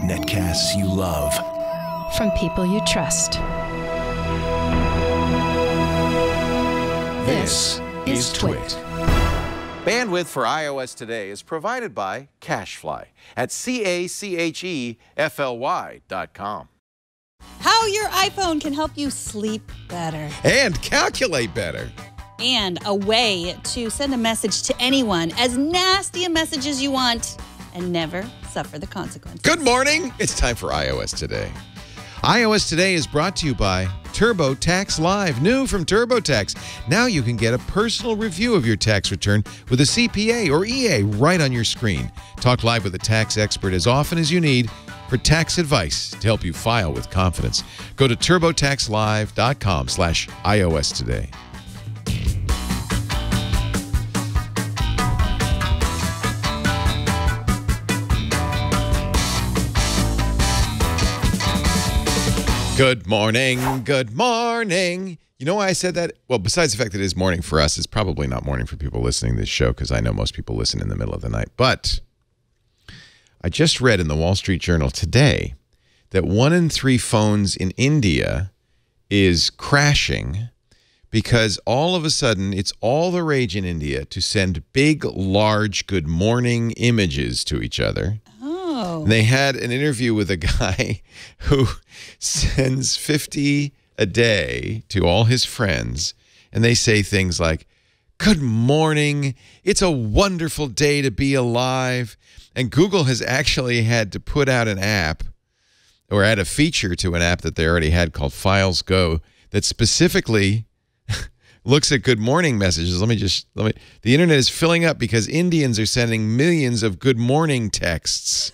Netcasts you love. From people you trust. This is Twit. Bandwidth for iOS today is provided by CacheFly at CACHEFLY.com. How your iPhone can help you sleep better. And calculate better. And a way to send a message to anyone, as nasty a message as you want, and never suffer the consequences. Good morning. It's time for iOS Today. iOS Today is brought to you by TurboTax Live, new from TurboTax. Now you can get a personal review of your tax return with a CPA or EA right on your screen. Talk live with a tax expert as often as you need for tax advice to help you file with confidence. Go to turbotaxlive.com/iOS Today. Good morning. Good morning. You know why I said that? Well, besides the fact that it is morning for us, it's probably not morning for people listening to this show because I know most people listen in the middle of the night. But I just read in the Wall Street Journal today that 1 in 3 phones in India is crashing because all of a sudden it's all the rage in India to send big, large good morning images to each other. And they had an interview with a guy who sends 50 a day to all his friends, and they say things like, "Good morning, it's a wonderful day to be alive." And Google has actually had to put out an app, or add a feature to an app that they already had called Files Go, that specifically looks at good morning messages. The internet is filling up because Indians are sending millions of good morning texts.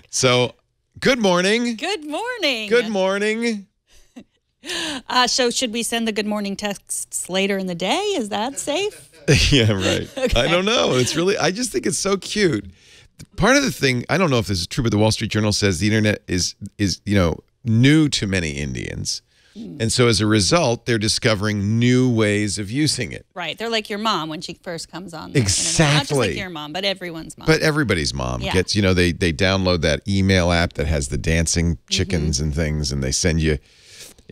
So, good morning. Good morning. Good morning. So should we send the good morning texts later in the day? Is that safe? Yeah, right. Okay. I don't know. I just think it's so cute. Part of the thing, I don't know if this is true, but the Wall Street Journal says the internet is new to many Indians. And so as a result, they're discovering new ways of using it. Right. They're like your mom when she first comes on the Exactly. internet. Not just like your mom, but everyone's mom. But everybody's mom gets, they download that email app that has the dancing chickens and things, and they send you,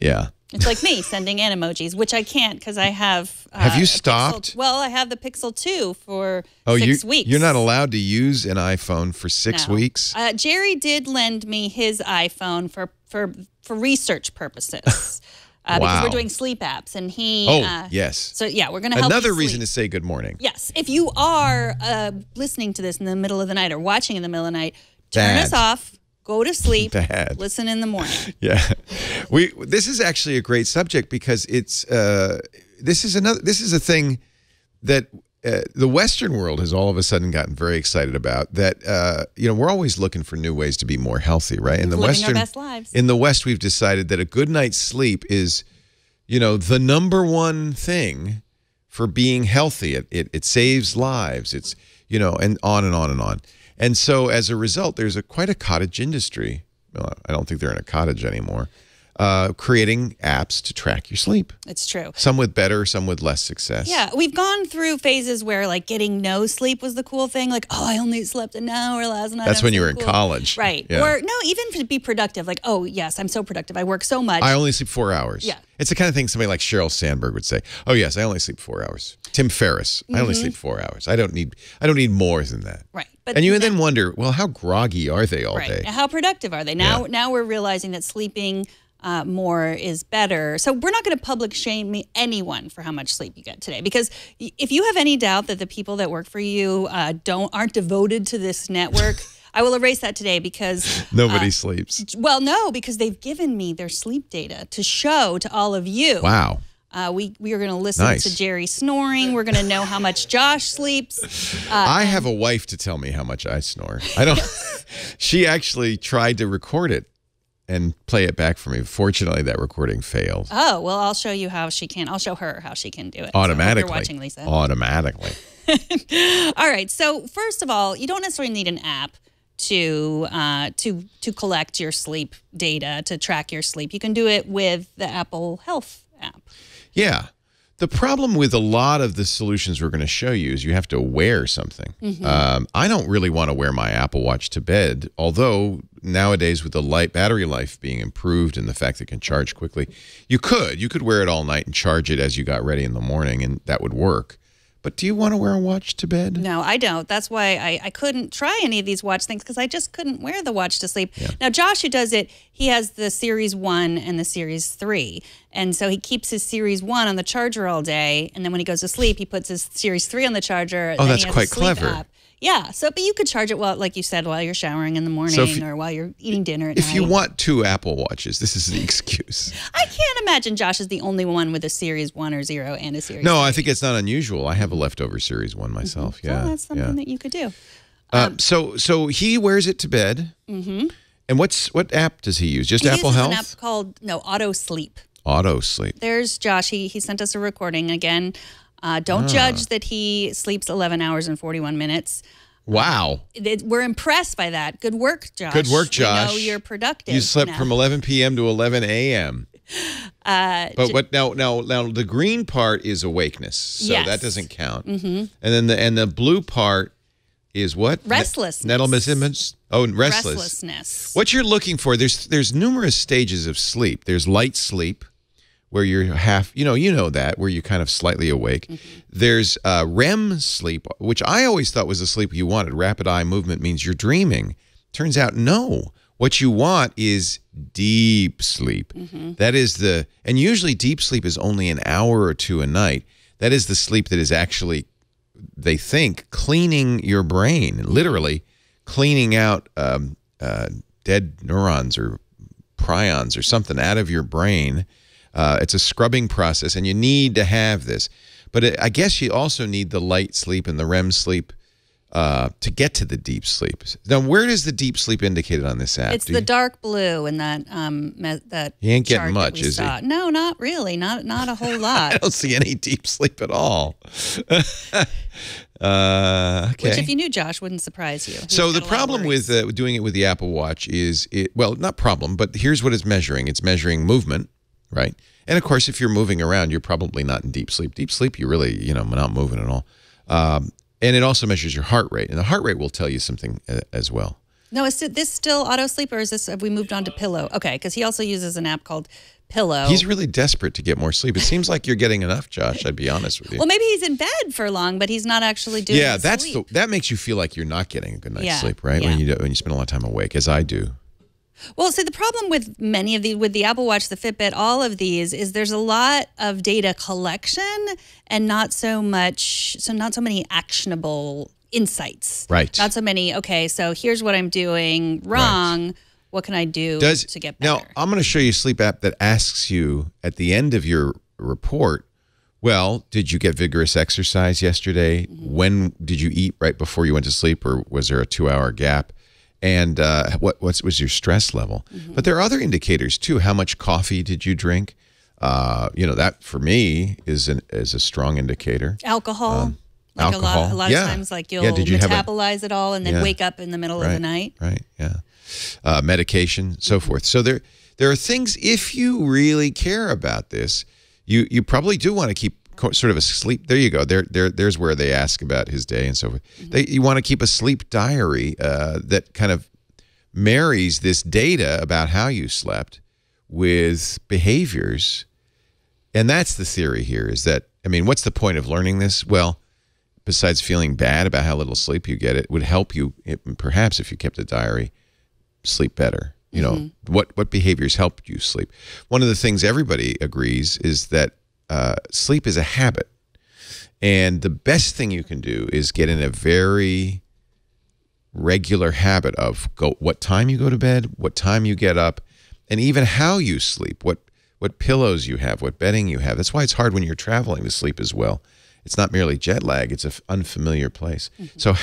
It's like me sending animojis, which I can't because I have... Have you stopped? I have the Pixel 2 for 6 weeks. You're not allowed to use an iPhone for 6 weeks? Jerry did lend me his iPhone for research purposes. Because we're doing sleep apps, and he... yes. So, yeah, we're going to help you Another sleep. reason to say good morning. Yes. If you are listening to this in the middle of the night or watching in the middle of the night, turn us off. Go to sleep. Bad. Listen in the morning. Yeah, this is actually a great subject because it's this is a thing that the Western world has all of a sudden gotten very excited about. That we're always looking for new ways to be more healthy, right? In the Living our best lives. In the West, we've decided that a good night's sleep is, the #1 thing for being healthy. It saves lives. It's and on and on and on. And so, as a result, there's quite a cottage industry. Well, I don't think they're in a cottage anymore. Creating apps to track your sleep. It's true. Some with better, some with less success. Yeah, we've gone through phases where like getting no sleep was the cool thing. Like, I only slept an hour last night. That's when you were in college. Right. Yeah. Or no, even to be productive. Like, yes, I'm so productive. I work so much. I only sleep 4 hours. Yeah. It's the kind of thing somebody like Sheryl Sandberg would say. Oh, yes, I only sleep 4 hours. Tim Ferriss, I only sleep 4 hours. I don't need more than that. Right. And you then wonder, well, how groggy are they all day? How productive are they? Now we're realizing that sleeping more is better. So we're not going to public shame anyone for how much sleep you get today, because if you have any doubt that the people that work for you aren't devoted to this network, I will erase that today because nobody sleeps. Well, no, because they've given me their sleep data to show to all of you. Wow. We are going to listen to Jerry snoring. We're going to know how much Josh sleeps. I have a wife to tell me how much I snore. I don't. She actually tried to record it and play it back for me. Fortunately, that recording failed. Oh, well, I'll show you how she can. I'll show her how she can do it. Automatically. So you're watching, Lisa. Automatically. All right. So first of all, you don't necessarily need an app to collect your sleep data, to track your sleep. You can do it with the Apple Health app. Yeah. The problem with a lot of the solutions we're going to show you is you have to wear something. I don't really want to wear my Apple Watch to bed, although nowadays with the battery life being improved and the fact that it can charge quickly, you could wear it all night and charge it as you got ready in the morning, and that would work. But do you want to wear a watch to bed? No, I don't. That's why I couldn't try any of these watch things because I just couldn't wear the watch to sleep. Yeah. Now, Josh, who does it, he has the Series 1 and the Series 3. And so he keeps his Series 1 on the charger all day. And then when he goes to sleep, he puts his Series 3 on the charger. Oh, that's quite clever. App. Yeah. So, but you could charge it, like you said, while you're showering in the morning or while you're eating dinner at night. If you want 2 Apple Watches, this is the excuse. I can't imagine Josh is the only one with a Series 1 or 0 and a Series 3. No, I think it's not unusual. I have a leftover Series 1 myself. Yeah. So that's something that you could do. So he wears it to bed. And what app does he use? Just Apple Health? He uses an app called Auto Sleep. Auto Sleep. There's Josh. He sent us a recording again. Don't judge that he sleeps 11 hours and 41 minutes. Wow. We're impressed by that. Good work, Josh. Good work, Josh. We know you're productive. You slept from 11 p.m. to 11 a.m. But what now the green part is awakeness. So that doesn't count. And then the blue part is what? Restlessness. Restlessness. What you're looking for, there's numerous stages of sleep. There's light sleep, where you're you know that, where you're kind of slightly awake. There's REM sleep, which I always thought was the sleep you wanted. Rapid eye movement means you're dreaming. Turns out, no. What you want is deep sleep. That is and usually deep sleep is only an hour or 2 a night. That is the sleep that is actually, they think, cleaning your brain, literally cleaning out dead neurons or prions or something out of your brain. It's a scrubbing process, and you need to have this. But I guess you also need the light sleep and the REM sleep to get to the deep sleep. Now, where is the deep sleep indicated on this app? It's the dark blue in that that he ain't getting much, is he? No, not really. Not a whole lot. I don't see any deep sleep at all. Okay. Which, if you knew Josh, wouldn't surprise you. So the problem with doing it with the Apple Watch is, not problem, but here's what it's measuring. It's measuring movement. Right. And of course, if you're moving around, you're probably not in deep sleep. Deep sleep, you're really, not moving at all. And it also measures your heart rate. And the heart rate will tell you something as well. No, is this still Auto Sleep, or have we moved on to Pillow? Okay, because he also uses an app called Pillow. He's really desperate to get more sleep. It seems like you're getting enough, Josh, I'd be honest with you. Well, maybe he's in bed for long, but he's not actually doing sleep. That makes you feel like you're not getting a good night's sleep, right? Yeah. When you spend a lot of time awake, as I do. Well, see, the problem with many of with the Apple Watch, the Fitbit, all of these is there's a lot of data collection and not so many actionable insights. Right. Not so many, okay, so here's what I'm doing wrong. Right. What can I do to get better? Now, I'm going to show you a sleep app that asks you at the end of your report, well, did you get vigorous exercise yesterday? When did you eat right before you went to sleep, or was there a 2-hour gap? And what was your stress level? But there are other indicators too. How much coffee did you drink? That for me is a strong indicator. Alcohol. Alcohol. A lot of times, you'll metabolize it all and then wake up in the middle of the night. Right. Yeah. Medication, so forth. So there are things. If you really care about this, you probably do want to keep sort of a sleep. There you go. There's where they ask about his day and so forth. You want to keep a sleep diary that kind of marries this data about how you slept with behaviors. And that's the theory here, is that, what's the point of learning this? Well, besides feeling bad about how little sleep you get, it would help you, perhaps if you kept a diary, sleep better. What behaviors helped you sleep? One of the things everybody agrees is that sleep is a habit. And the best thing you can do is get in a very regular habit of what time you go to bed, what time you get up, and even how you sleep, what pillows you have, what bedding you have. That's why it's hard when you're traveling to sleep as well. It's not merely jet lag, it's an unfamiliar place. So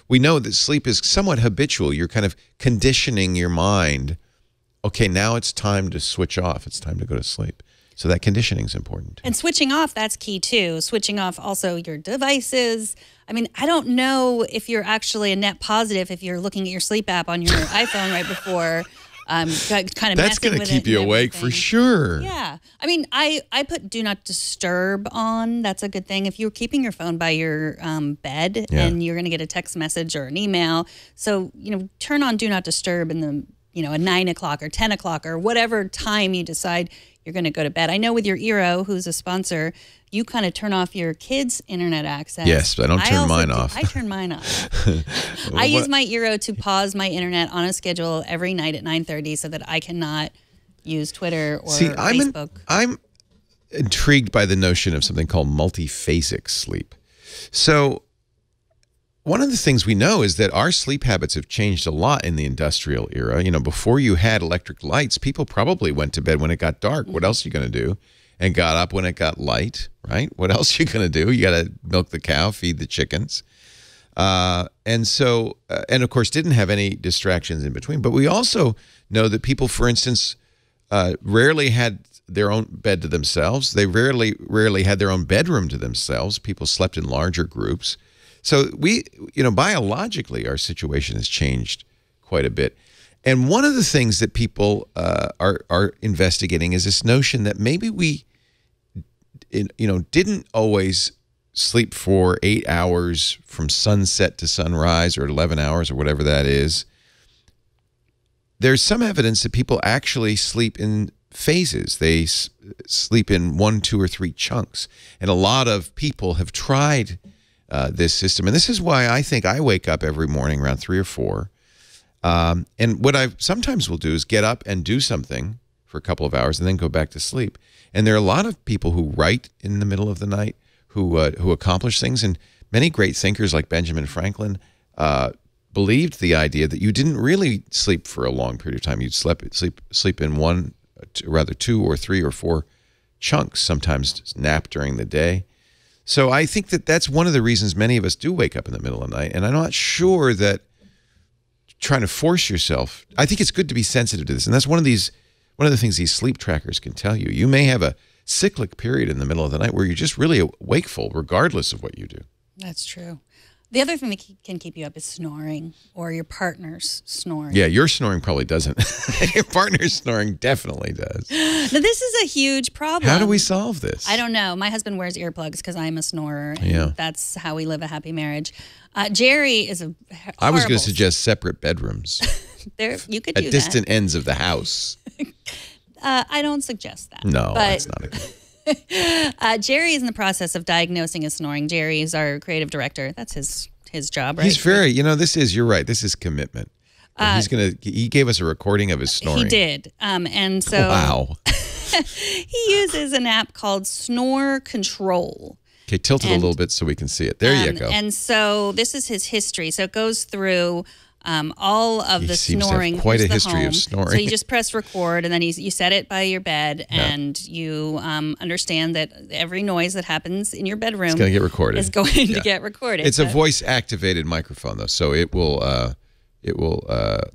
we know that sleep is somewhat habitual. You're kind of conditioning your mind, okay, now it's time to switch off. It's time to go to sleep. So that conditioning is important. And switching off, that's key too. Switching off also your devices. I don't know if you're actually a net positive if you're looking at your sleep app on your iPhone right before kind of That's going to keep you awake for sure. Yeah. I mean, I put do not disturb on. That's a good thing. If you're keeping your phone by your bed and you're going to get a text message or an email. So, turn on do not disturb in the, at 9 o'clock or 10 o'clock or whatever time you decide you're going to go to bed. I know with your Eero, who's a sponsor, you kind of turn off your kids' internet access. Yes, but I don't turn mine off. I turn mine off. I use my Eero to pause my internet on a schedule every night at 9:30 so that I cannot use Twitter or Facebook. I'm intrigued by the notion of something called multiphasic sleep. So one of the things we know is that our sleep habits have changed a lot in the industrial era. Before you had electric lights, people probably went to bed when it got dark. What else are you going to do? And got up when it got light, right? What else are you going to do? You got to milk the cow, feed the chickens. And of course, didn't have any distractions in between. But we also know that people, for instance, rarely had their own bed to themselves. They rarely had their own bedroom to themselves. People slept in larger groups. So biologically, our situation has changed quite a bit. And one of the things that people are investigating is this notion that maybe we, didn't always sleep for 8 hours from sunset to sunrise or 11 hours or whatever that is. There's some evidence that people actually sleep in phases. They sleep in 1, 2, or 3 chunks. And a lot of people have tried this system. And this is why I think I wake up every morning around 3 or 4. And what I sometimes will do is get up and do something for a couple of hours and then go back to sleep. And there are a lot of people who write in the middle of the night, who accomplish things. And many great thinkers like Benjamin Franklin believed the idea that you didn't really sleep for a long period of time. You'd sleep in 2 or 3 or 4 chunks, sometimes nap during the day. So I think that that's one of the reasons many of us do wake up in the middle of the night. And I'm not sure that trying to force yourself, I think it's good to be sensitive to this. And that's one of the things these sleep trackers can tell you. You may have a cyclic period in the middle of the night where you're just really wakeful regardless of what you do. That's true. The other thing that can keep you up is snoring or your partner's snoring. Yeah, your snoring probably doesn't. Your partner's snoring definitely does. Now, this is a huge problem. How do we solve this? I don't know. My husband wears earplugs because I'm a snorer, and that's how we live a happy marriage. Jerry is a horrible... I was going to suggest separate bedrooms. You could do that. At distant ends of the house. I don't suggest that. No, that's not a good... Jerry is in the process of diagnosing his snoring. Jerry is our creative director. That's his job, right? He's very, you're right. This is commitment. He gave us a recording of his snoring. He did. And so wow. He uses an app called Snore Control. Okay, tilt it a little bit so we can see it. There you go. And so this is his history. So it goes through all of the snoring. To have quite a history of snoring. So you just press record, and then you set it by your bed, and you understand that every noise that happens in your bedroom is going to get recorded. To get recorded. It's a voice-activated microphone, though, so it will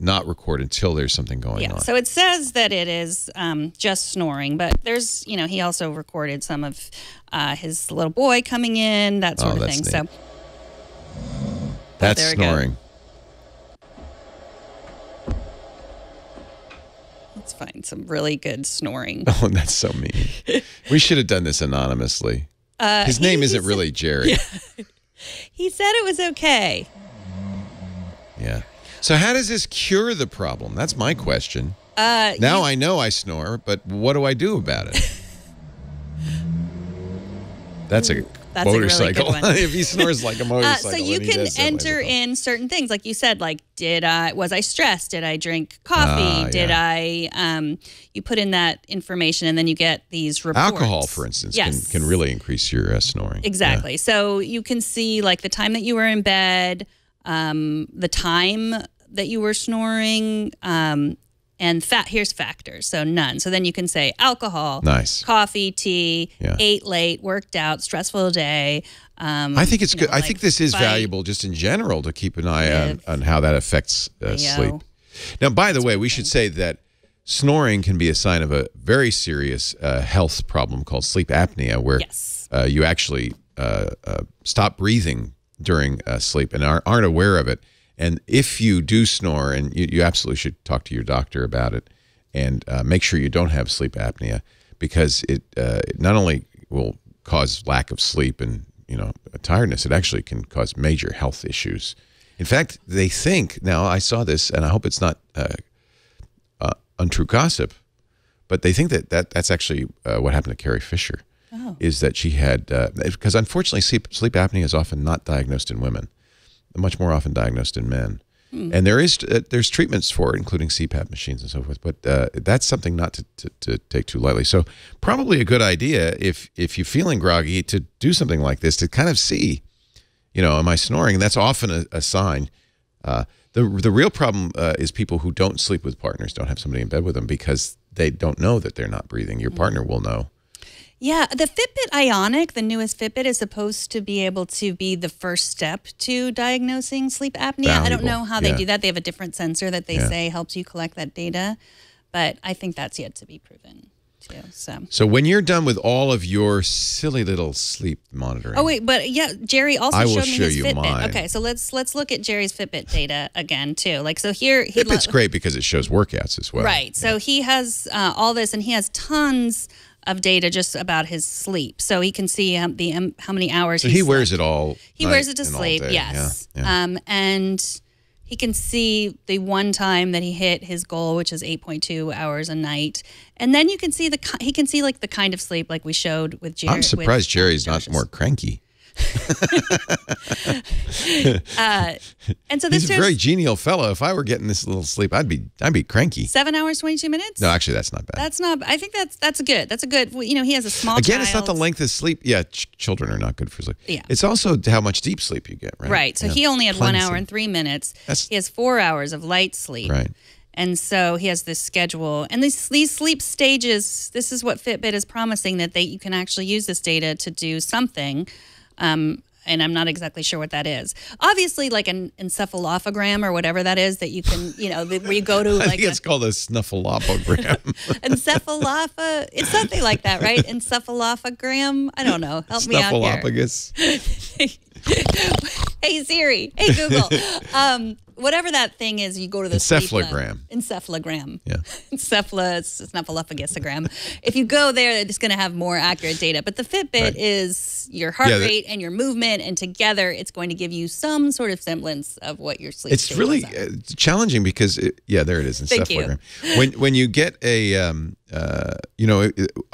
not record until there's something going on. So it says that it is just snoring, but there's, he also recorded some of his little boy coming in, that sort of thing. Neat. So that's snoring. Let's find some really good snoring. Oh, that's so mean. We should have done this anonymously. His name isn't really Jerry. Yeah. He said it was okay. Yeah. So how does this cure the problem? That's my question. Now I know I snore, but what do I do about it? That's a motorcycle. A really good one. If he snores like a motorcycle. So you can enter in certain things, like you said, like was I stressed? Did I drink coffee? Did I? You put in that information, and then you get these reports. Alcohol, for instance, can really increase your snoring. Exactly. Yeah. So you can see like the time that you were in bed, the time that you were snoring, and here's factors. So none. So then you can say alcohol, nice, coffee, tea, ate late, worked out, stressful day. I think it's good. I think this is valuable just in general to keep an eye on how that affects sleep. Now, by the way, we should say that snoring can be a sign of a very serious health problem called sleep apnea, where you actually stop breathing during sleep and aren't aware of it. And if you do snore, and you absolutely should talk to your doctor about it, and make sure you don't have sleep apnea, because it not only will cause lack of sleep and tiredness, it actually can cause major health issues. In fact, they think, now I saw this, and I hope it's not untrue gossip, but they think that's actually what happened to Carrie Fisher, is that she had, because unfortunately sleep apnea is often not diagnosed in women, much more often diagnosed in men. And there's treatments for it, including CPAP machines and so forth, but that's something not to take too lightly. So probably a good idea, if you're feeling groggy, to do something like this, to kind of see, am I snoring? And that's often a sign. The real problem is people who don't sleep with partners, don't have somebody in bed with them, because they don't know that they're not breathing. Your partner will know. Yeah, the Fitbit Ionic, the newest Fitbit, is supposed to be able to be the first step to diagnosing sleep apnea. Valuable. I don't know how they do that. They have a different sensor that they say helps you collect that data, but I think that's yet to be proven too. So when you're done with all of your silly little sleep monitoring. Oh wait, but yeah, Jerry also showed me his Fitbit. Mine. Okay, so let's look at Jerry's Fitbit data again too. Like, so here Fitbit's great because it shows workouts as well. Right. So he has all this, and he has tons of data just about his sleep, so he can see how many hours. So he wears it all. He wears it to sleep. Yes. Yeah. And he can see the one time that he hit his goal, which is 8.2 hours a night, and then you can see he can see like the kind of sleep like we showed with Jerry. I'm surprised Jerry's not more cranky. And so he's a very genial fellow. If I were getting this little sleep, I'd be cranky. 7 hours 22 minutes. No, actually, that's not bad. That's not. I think that's good. That's a good. He has a small. Again, child. It's not the length of sleep. Yeah, children are not good for sleep. Yeah. It's also how much deep sleep you get. Right. Right. So he only had 1 hour and 3 minutes. He has 4 hours of light sleep. Right. And so he has this schedule, and these sleep stages. This is what Fitbit is promising, that you can actually use this data to do something. And I'm not exactly sure what that is. Obviously, like an encephalogram or whatever that is that you can, where you go to. I think it's called a snuffleupagram. It's something like that, right? Encephalogram. I don't know. Help me out here. Snuffleupagus. Hey Siri. Hey Google. Whatever that thing is, you go to the encephalogram. Encephalogram. Yeah. Snuffleupagus-agram. If you go there, it's going to have more accurate data. But the Fitbit is your heart rate and your movement, and together it's going to give you some sort of semblance of what your sleep. It's really challenging because there it is. Encephalogram. When you get a a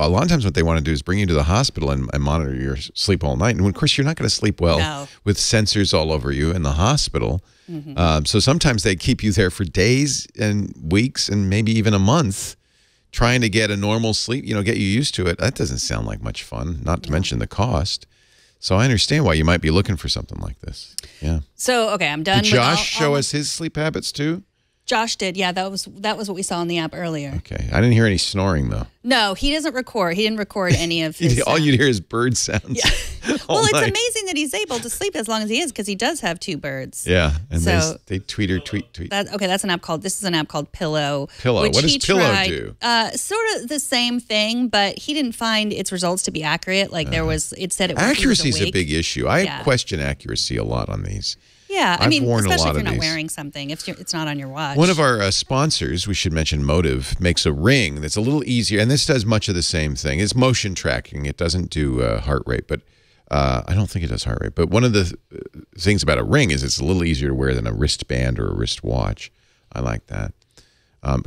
lot of times what they want to do is bring you to the hospital and monitor your sleep all night. And of course, you're not going to sleep well with sensors all over you in the hospital. Mm-hmm. So sometimes they keep you there for days and weeks and maybe even a month trying to get a normal sleep, get you used to it. That doesn't sound like much fun, not to mention the cost. So I understand why you might be looking for something like this. Yeah. So, okay, I'm done. Did Josh show us his sleep habits too? Josh did. Yeah, that was what we saw in the app earlier. Okay. I didn't hear any snoring though. No, he doesn't record. He didn't record any of his all you'd hear is bird sounds. Yeah. Well, it's amazing that he's able to sleep as long as he is, because he does have 2 birds. Yeah, and so they tweet. That's an app called. This is an app called Pillow. What does Pillow do? Sort of the same thing, but he didn't find its results to be accurate. Like it said it was accuracy is a big issue. I question accuracy a lot on these. Yeah, I've worn especially a lot if you're not of wearing something, if it's not on your watch. One of our sponsors, we should mention Motive, makes a ring that's a little easier, and this does much of the same thing. It's motion tracking. It doesn't do heart rate, but I don't think it does heart rate. But one of the things about a ring is it's a little easier to wear than a wristband or a wristwatch. I like that.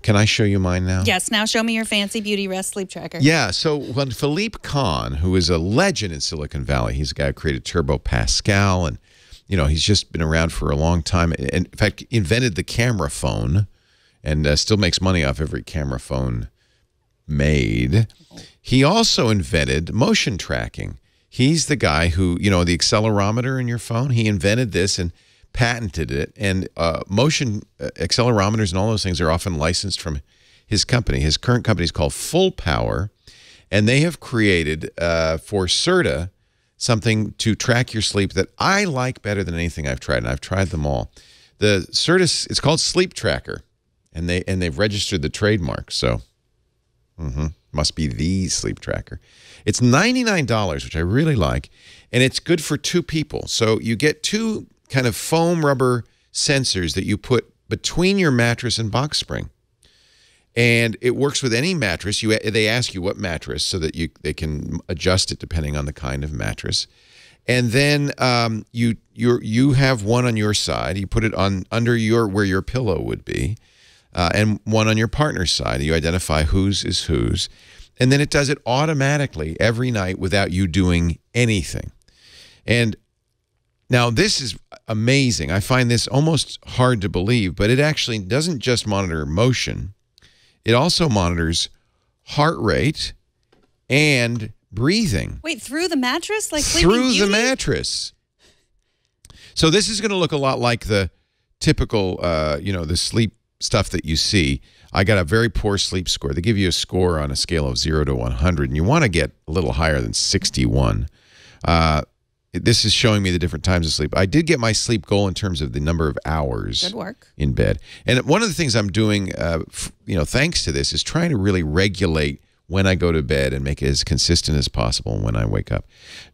Can I show you mine now? Yes, now show me your fancy beauty rest sleep tracker. Yeah, so when Philippe Kahn, who is a legend in Silicon Valley, he's a guy who created Turbo Pascal, and he's just been around for a long time. And in fact, invented the camera phone and still makes money off every camera phone made. He also invented motion tracking. He's the guy who, the accelerometer in your phone, he invented this and patented it. And motion accelerometers and all those things are often licensed from his company. His current company is called Full Power, and they have created for Serta something to track your sleep that I like better than anything I've tried, and I've tried them all. The Serta, it's called Sleep Tracker, and they've registered the trademark, so must be the sleep tracker. It's $99, which I really like, and it's good for 2 people. So you get 2 kind of foam rubber sensors that you put between your mattress and box spring. And it works with any mattress. They ask you what mattress so that they can adjust it depending on the kind of mattress. And then you have one on your side. You put it on under where your pillow would be, and one on your partner's side. You identify whose is whose. And then it does it automatically every night without you doing anything. And now this is amazing. I find this almost hard to believe, but it actually doesn't just monitor motion. It also monitors heart rate and breathing. Wait, through the mattress? Like Sleeping through Beauty? the mattress. So this is going to look a lot like the typical, the sleep stuff that you see. I got a very poor sleep score. They give you a score on a scale of 0 to 100, and you want to get a little higher than 61. This is showing me the different times of sleep. I did get my sleep goal in terms of the number of hours Good work. in bed. And one of the things I'm doing, thanks to this, is trying to really regulate when I go to bed and make it as consistent as possible when I wake up.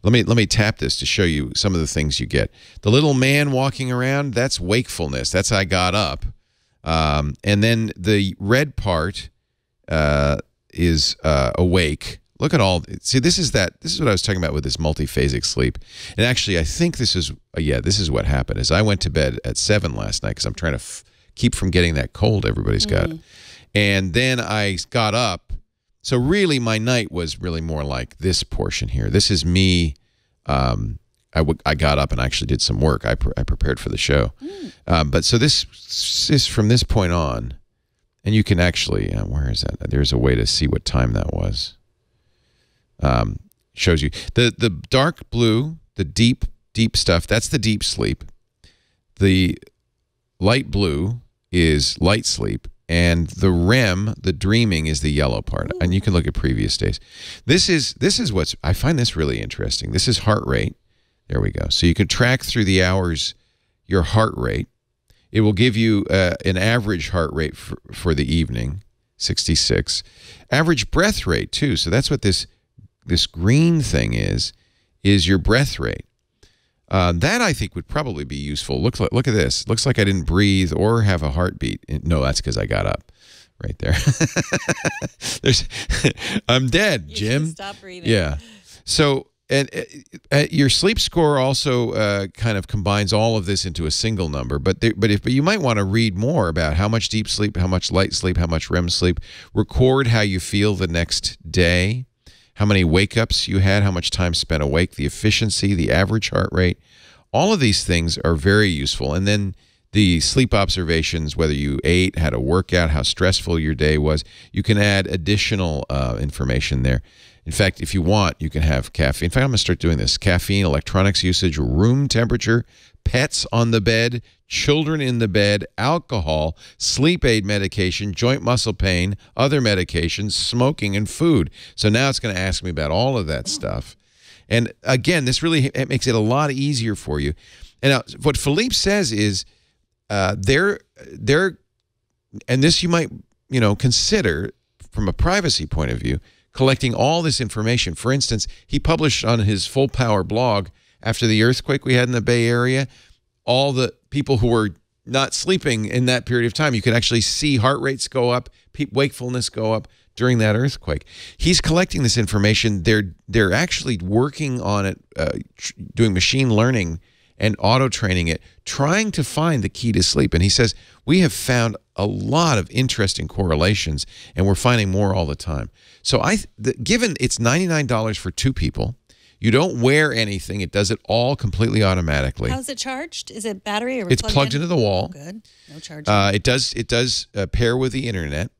Let me tap this to show you some of the things you get. The little man walking around, that's wakefulness. That's I got up. And then the red part is awake. Look at all. See, this is what I was talking about with this multiphasic sleep. And actually, I think this is what happened. Is I went to bed at 7 last night because I'm trying to keep from getting that cold everybody's got. And then I got up. So really, my night was really more like this portion here. This is me. I got up and I actually did some work. I prepared for the show. But so this is from this point on, and you can actually, where is that? There's a way to see what time that was. Shows you the dark blue, the deep stuff. That's the deep sleep. The light blue is light sleep, and the REM, the dreaming, is the yellow part. And you can look at previous days. This is what's, I find this really interesting. This is heart rate. There we go. So you can track through the hours your heart rate. It will give you an average heart rate for the evening, 66. Average breath rate too. So that's what this green thing is your breath rate. That I think would probably be useful. Look at this. Looks like I didn't breathe or have a heartbeat. No, that's because I got up. Right there. I'm dead, Jim. Stop breathing. Yeah. So and your sleep score also kind of combines all of this into a single number. But you might want to read more about how much deep sleep, how much light sleep, how much REM sleep. Record how you feel the next day. How many wake-ups you had, how much time spent awake, the efficiency, the average heart rate. All of these things are very useful. And then the sleep observations, whether you ate, had a workout, how stressful your day was. You can add additional information there. In fact, if you want, you can have caffeine. In fact, I'm going to start doing this. Caffeine, electronics usage, room temperature, pets on the bed, children in the bed, alcohol, sleep aid medication, joint muscle pain, other medications, smoking, and food. So now it's going to ask me about all of that stuff. And again, this really makes it a lot easier for you. And now, what Philippe says is they're and this you might consider from a privacy point of view, collecting all this information. For instance, he published on his Full Power blog after the earthquake we had in the Bay Area, all the people who were not sleeping in that period of time. You could actually see heart rates go up, wakefulness go up during that earthquake. He's collecting this information. They're actually working on it, doing machine learning and auto-training it, trying to find the key to sleep. And he says, we have found a lot of interesting correlations, and we're finding more all the time. So given it's $99 for 2 people, you don't wear anything. It does it all completely automatically. How's it charged? Is it battery or it's plugged into the wall. Oh, good. No charging. It does pair with the internet.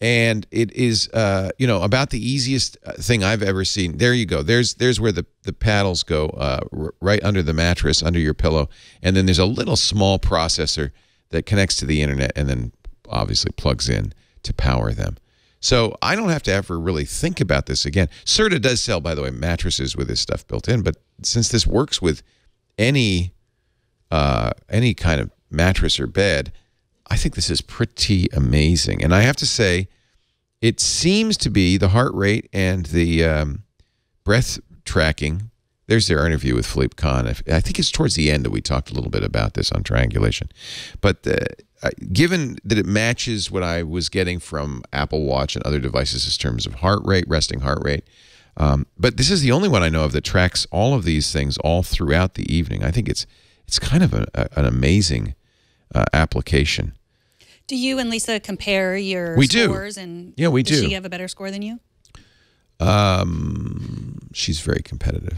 And it is, about the easiest thing I've ever seen. There you go. There's where the paddles go, right under the mattress, under your pillow. And then there's a little small processor that connects to the internet and then obviously plugs in to power them. So I don't have to ever really think about this again. Serta does sell, by the way, mattresses with this stuff built in. But since this works with any kind of mattress or bed, I think this is pretty amazing. And I have to say, it seems to be the heart rate and the breath tracking. there's their interview with Philippe Kahn. I think it's towards the end that we talked a little bit about this on triangulation. But given that it matches what I was getting from Apple Watch and other devices in terms of heart rate, resting heart rate, but this is the only one I know of that tracks all of these things all throughout the evening. I think it's kind of an amazing application. Do you and Lisa compare your scores? And yeah, we do. Does she have a better score than you? She's very competitive.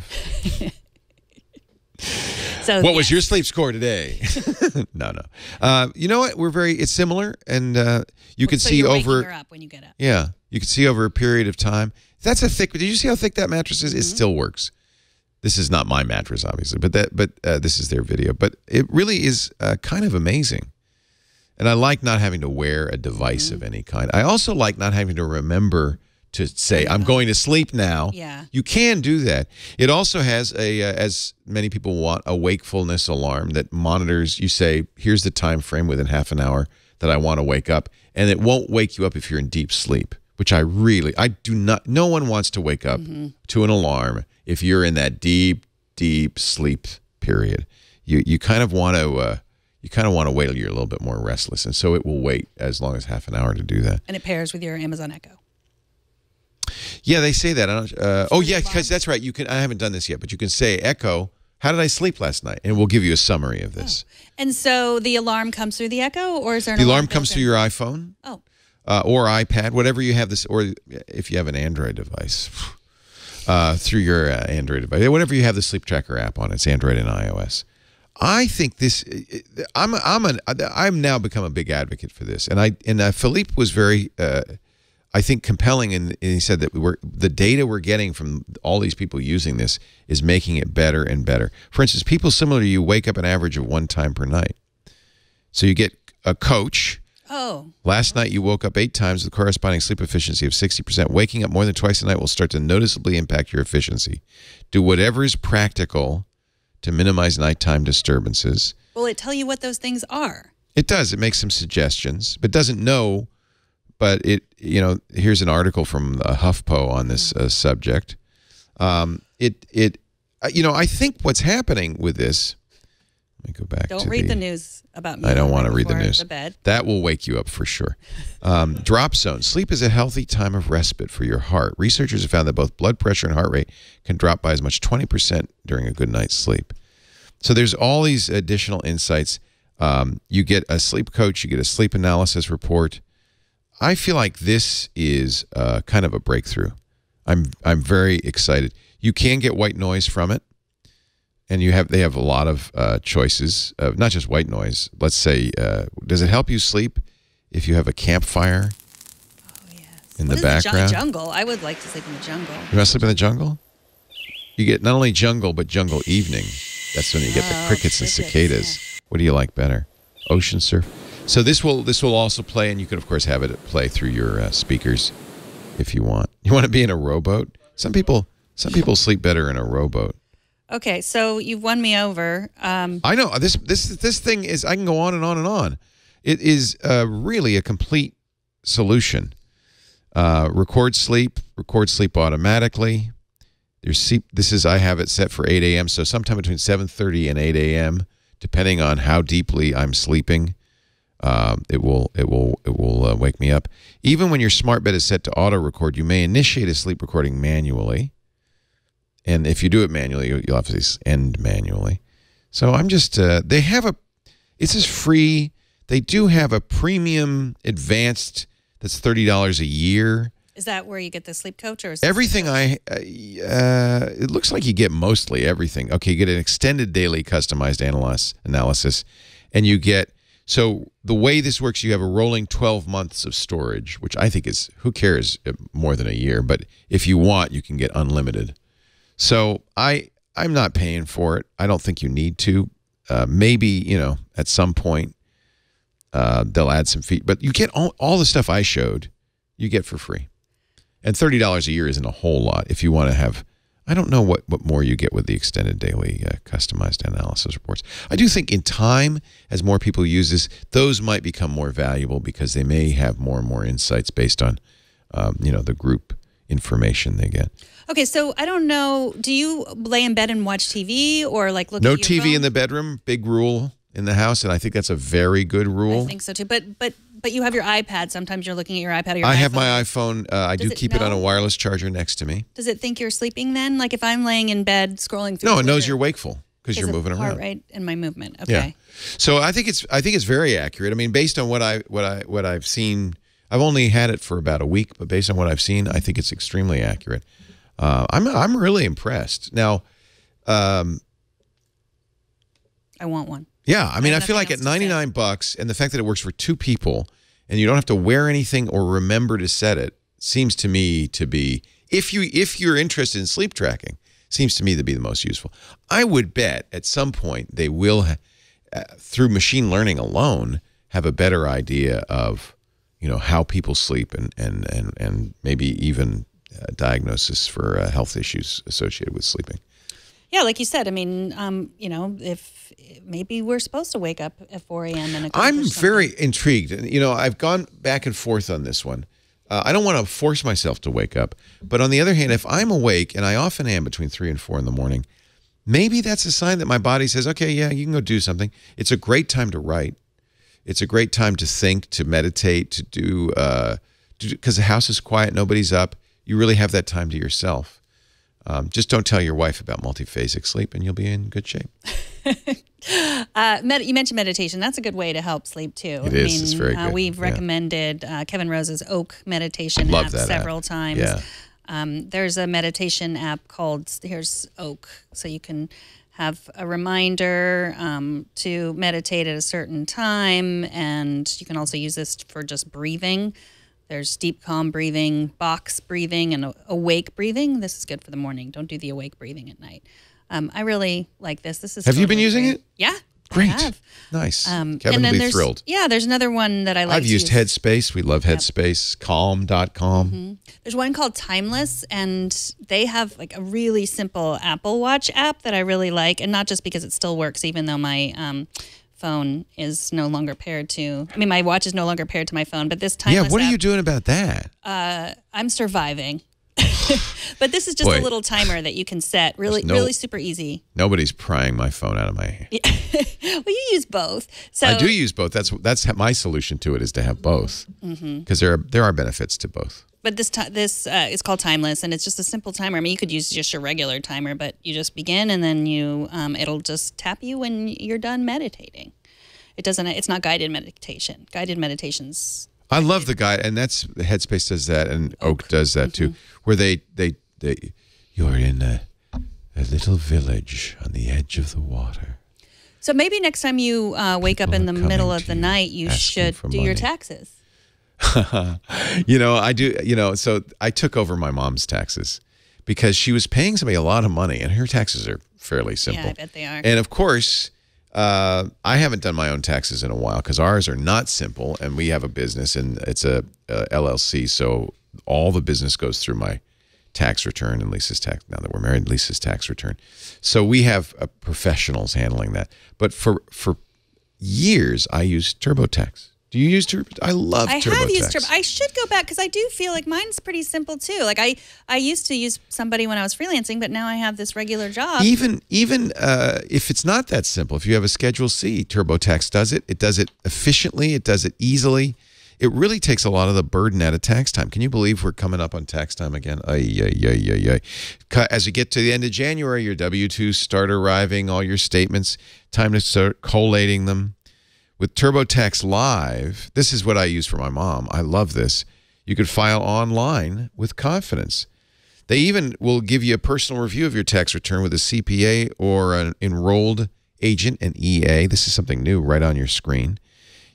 So what was your sleep score today? No. You know what? It's similar, and you can see you're over. Waking her up when you get up. Yeah, you can see over a period of time. That's a thick. Did you see how thick that mattress is? It still works. This is not my mattress, obviously, but this is their video. But it really is kind of amazing. And I like not having to wear a device of any kind. I also like not having to remember to say, I'm going to sleep now. Yeah. You can do that. It also has as many people want, a wakefulness alarm that monitors. You say, here's the time frame within half an hour that I want to wake up. And it won't wake you up if you're in deep sleep, which I do not. No one wants to wake up to an alarm if you're in that deep, deep sleep period. You kind of want to. You kind of want to wait till you're a little bit more restless, and so it will wait as long as half an hour to do that. And it pairs with your Amazon Echo. Yeah, they say that. Oh, yeah, because that's right. You can. I haven't done this yet, but you can say, Echo, how did I sleep last night? And we'll give you a summary of this. Oh. And so the alarm comes through the Echo, or is there an The alarm comes through your iPhone or iPad, whatever you have this, or if you have an Android device, through your Android device. Whatever you have the sleep tracker app on, it's Android and iOS. I think this. I'm now become a big advocate for this, and Philippe was very, I think, compelling, and he said that the data we're getting from all these people using this is making it better and better. For instance, people similar to you wake up an average of 1 time per night, so you get a coach. Oh. Last night you woke up 8 times with corresponding sleep efficiency of 60%. Waking up more than twice a night will start to noticeably impact your efficiency. Do whatever is practical to minimize nighttime disturbances. Will it tell you what those things are? It does. It makes some suggestions, but doesn't know. But here's an article from HuffPo on this subject. I think what's happening with this. Let me go back. Don't read the news about me. I don't want to read the news. The bed. That will wake you up for sure. Drop zone. Sleep is a healthy time of respite for your heart. Researchers have found that both blood pressure and heart rate can drop by as much 20% during a good night's sleep. So there's all these additional insights. You get a sleep coach. You get a sleep analysis report. I feel like this is kind of a breakthrough. I'm very excited. You can get white noise from it. And they have a lot of choices, not just white noise. Let's say, does it help you sleep if you have a campfire in the background? Jungle. I would like to sleep in the jungle. You want to sleep in the jungle? You get not only jungle, but jungle evening. That's when you get the crickets and cicadas. Yeah. What do you like better? Ocean surf? So this will also play, and you can, of course, have it play through your speakers if you want. You want to be in a rowboat? Some people sleep better in a rowboat. Okay, so you've won me over. I know this thing is. I can go on and on and on. It is really a complete solution. Record sleep automatically. I have it set for 8 a.m. So sometime between 7:30 and 8 a.m. depending on how deeply I'm sleeping, it will wake me up. Even when your smart bed is set to auto record, you may initiate a sleep recording manually. And if you do it manually, you'll have to end manually. So I'm just, this is free. They do have a premium advanced that's $30 a year. Is that where you get the sleep coach? Or is everything it looks like you get mostly everything. Okay, you get an extended daily customized analysis. And you get, so the way this works, you have a rolling 12 months of storage, which I think is, who cares, more than a year. But if you want, you can get unlimited. So I'm not paying for it. I don't think you need to. Maybe, at some point they'll add some feet. But you get all the stuff I showed, you get for free. And $30 a year isn't a whole lot if you want to have, I don't know what more you get with the extended daily customized analysis reports. I do think in time, as more people use this, those might become more valuable because they may have more and more insights based on, the group information they get. Okay, so I don't know. Do you lay in bed and watch TV or like look? No at your TV phone? in the bedroom. Big rule in the house, and I think that's a very good rule. I think so too. But you have your iPad. Sometimes you're looking at your iPad or your I iPhone. have my iPhone. I do keep it on a wireless charger next to me. Does it think you're sleeping then? Like if I'm laying in bed scrolling through No, it Twitter, knows you're wakeful because you're moving heart around. rate and my movement. Okay. Yeah. So I think it's very accurate. I mean, based on what I've seen, I've only had it for about a week, but based on what I've seen, I think it's extremely accurate. I'm really impressed. Now, I want one. yeah, I mean, I feel nothing like at else to say. $99 and the fact that it works for 2 people and you don't have to wear anything or remember to set it seems to me to be, if you're interested in sleep tracking, seems to me to be the most useful. I would bet at some point they will, through machine learning alone, have a better idea of, how people sleep and maybe even diagnosis for health issues associated with sleeping. Yeah, like you said, I mean, if maybe we're supposed to wake up at 4 a.m. and accomplish I'm something. very intrigued. I've gone back and forth on this one. I don't want to force myself to wake up. But on the other hand, if I'm awake, and I often am between 3 and 4 in the morning, maybe that's a sign that my body says, okay, yeah, you can go do something. It's a great time to write. It's a great time to think, to meditate, to do, because the house is quiet, nobody's up. You really have that time to yourself. Just don't tell your wife about multiphasic sleep and you'll be in good shape. You mentioned meditation. That's a good way to help sleep too. It is. It's very good. We've recommended Kevin Rose's Oak meditation Love app that several app. times. Yeah. There's a meditation app called Here's Oak, so you can have a reminder to meditate at a certain time, and you can also use this for just breathing. There's deep, calm breathing, box breathing, and awake breathing. This is good for the morning. Don't do the awake breathing at night. I really like this. This is. Have you been totally using great. it? Yeah. Great. I have. Nice. And Kevin then will be there's, thrilled. Yeah, there's another one that I like. I've used Headspace. We love Headspace. Calm.com. There's one called Timeless, and they have like a really simple Apple Watch app that I really like, and not just because it still works, even though my phone is no longer paired to. I mean, my watch is no longer paired to my phone, but this Timeless. Yeah, what are app, you doing about that? I'm surviving. But this is just Boy. a little timer that you can set. Really super easy. Nobody's prying my phone out of my hand. Well, you use both. So I do use both. That's my solution to it, is to have both, because there are benefits to both. But this it's called Timeless, and it's just a simple timer. I mean, you could use just your regular timer, but you just begin, and then you it'll just tap you when you're done meditating. It's not guided meditation. Guided meditations. I love the guide, and that's Headspace does that, and Oak does that too, where you're in a little village on the edge of the water. So maybe next time you wake up in the People are middle coming of the to you, night, you asking should for do your money. taxes. I do, so I took over my mom's taxes because she was paying somebody a lot of money, and her taxes are fairly simple. Yeah, I bet they are. And of course, I haven't done my own taxes in a while because ours are not simple, and we have a business, and it's a LLC, so all the business goes through my tax return and Lisa's tax. Now that we're married, Lisa's tax return. So we have professionals handling that. But for years, I used TurboTax. Do you use TurboTax? I love TurboTax. I have used TurboTax. I should go back because I do feel like mine's pretty simple too. Like I used to use somebody when I was freelancing, but now I have this regular job. Even if it's not that simple, if you have a Schedule C, TurboTax does it. It does it efficiently. It does it easily. It really takes a lot of the burden out of tax time. Can you believe we're coming up on tax time again? As you get to the end of January, your W-2s start arriving, all your statements, time to start collating them. With TurboTax Live, this is what I use for my mom. I love this. You could file online with confidence. They even will give you a personal review of your tax return with a CPA or an enrolled agent, an EA. This is something new right on your screen.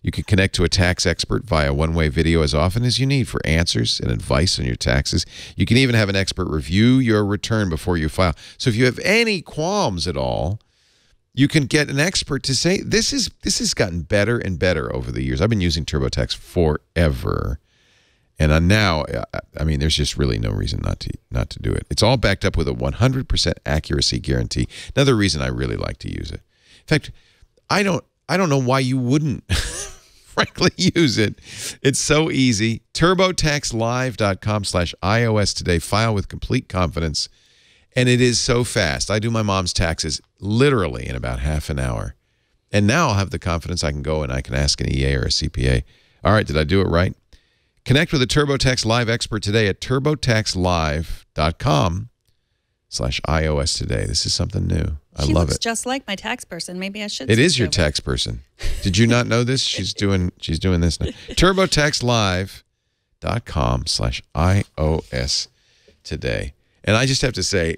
You can connect to a tax expert via one-way video as often as you need for answers and advice on your taxes. You can even have an expert review your return before you file. So if you have any qualms at all, you can get an expert to say, this has gotten better and better over the years. I've been using TurboTax forever. And now, I mean, there's just really no reason not to do it. It's all backed up with a 100% accuracy guarantee. Another reason I really like to use it. In fact, I don't know why you wouldn't frankly use it. It's so easy. TurboTaxLive.com/iOS today. File with complete confidence. And it is so fast. I do my mom's taxes literally in about half an hour. And now I'll have the confidence I can go and I can ask an EA or a CPA. All right, did I do it right? Connect with a TurboTax Live expert today at TurboTaxLive.com/iOS today. This is something new. I love it. She looks just like my tax person. Maybe I should. It is your tax person. Did you not know this? She's doing this now. TurboTaxLive.com/iOS today. And I just have to say,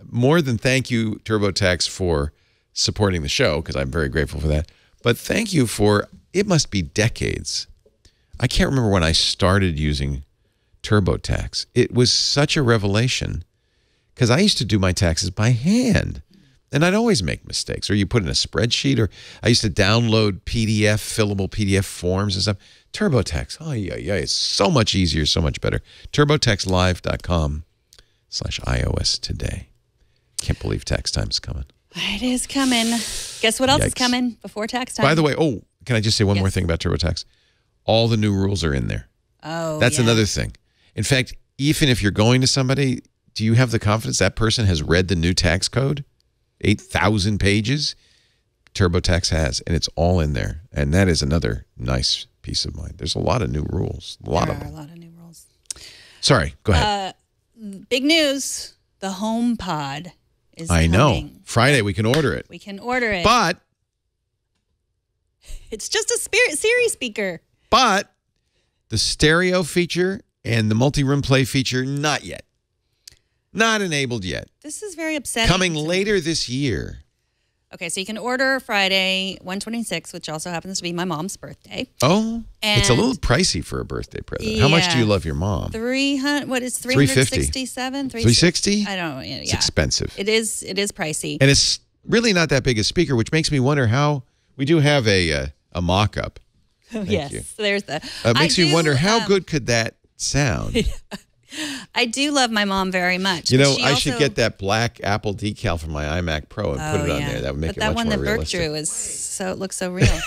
more than thank you, TurboTax, for supporting the show, because I'm very grateful for that. But thank you for, it must be decades. I can't remember when I started using TurboTax. It was such a revelation because I used to do my taxes by hand. And I'd always make mistakes. Or you put in a spreadsheet, or I used to download fillable PDF forms and stuff. TurboTax, it's so much easier, so much better. TurboTaxLive.com/iOS today. Can't believe tax time's coming. It is coming. Guess what else is coming before tax time? By the way, can I just say one more thing about TurboTax? All the new rules are in there. Oh, that's another thing. In fact, even if you're going to somebody, do you have the confidence that person has read the new tax code? 8,000 pages? TurboTax has, and it's all in there. And that is another nice peace of mind. There's a lot of new rules. A lot of new rules. Sorry, go ahead. Big news. The HomePod is coming. know. Friday, we can order it. We can order it. But it's just a Siri speaker. But the stereo feature and the multi-room play feature, not yet. Not enabled yet. This is very upsetting. Coming later this year. Okay, so you can order Friday, 1/26, which also happens to be my mom's birthday. Oh, it's a little pricey for a birthday present. How much do you love your mom? 300. What is 367? 360? I don't know. Yeah. It's expensive. It is pricey. And it's really not that big a speaker, which makes me wonder how we do have a mock-up. Oh, yes, you. There's the. It makes me wonder how good could that sound. I do love my mom very much. You know, I should get that black Apple decal from my iMac Pro and put it on there. That would make it much more realistic. But that one that Burke drew it looks so real.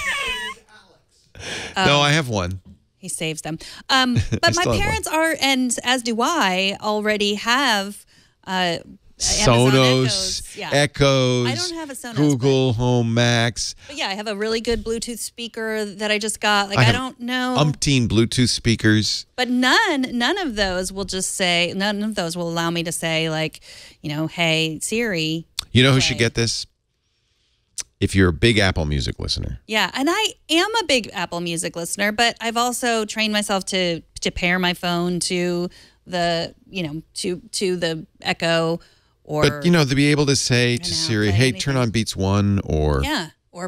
No, I have one. He saves them. But my parents are, and as do I, already have Sonos, Echoes. I don't have a Sonos. Google Home Max. But yeah, I have a really good Bluetooth speaker that I just got. Like I don't know. Umpteen Bluetooth speakers. But none of those will allow me to say like, hey Siri. You know who should get this? If you're a big Apple Music listener. Yeah, and I am a big Apple Music listener, but I've also trained myself to pair my phone to the to the Echo. But to be able to say to Siri, "Hey, turn on Beats 1," or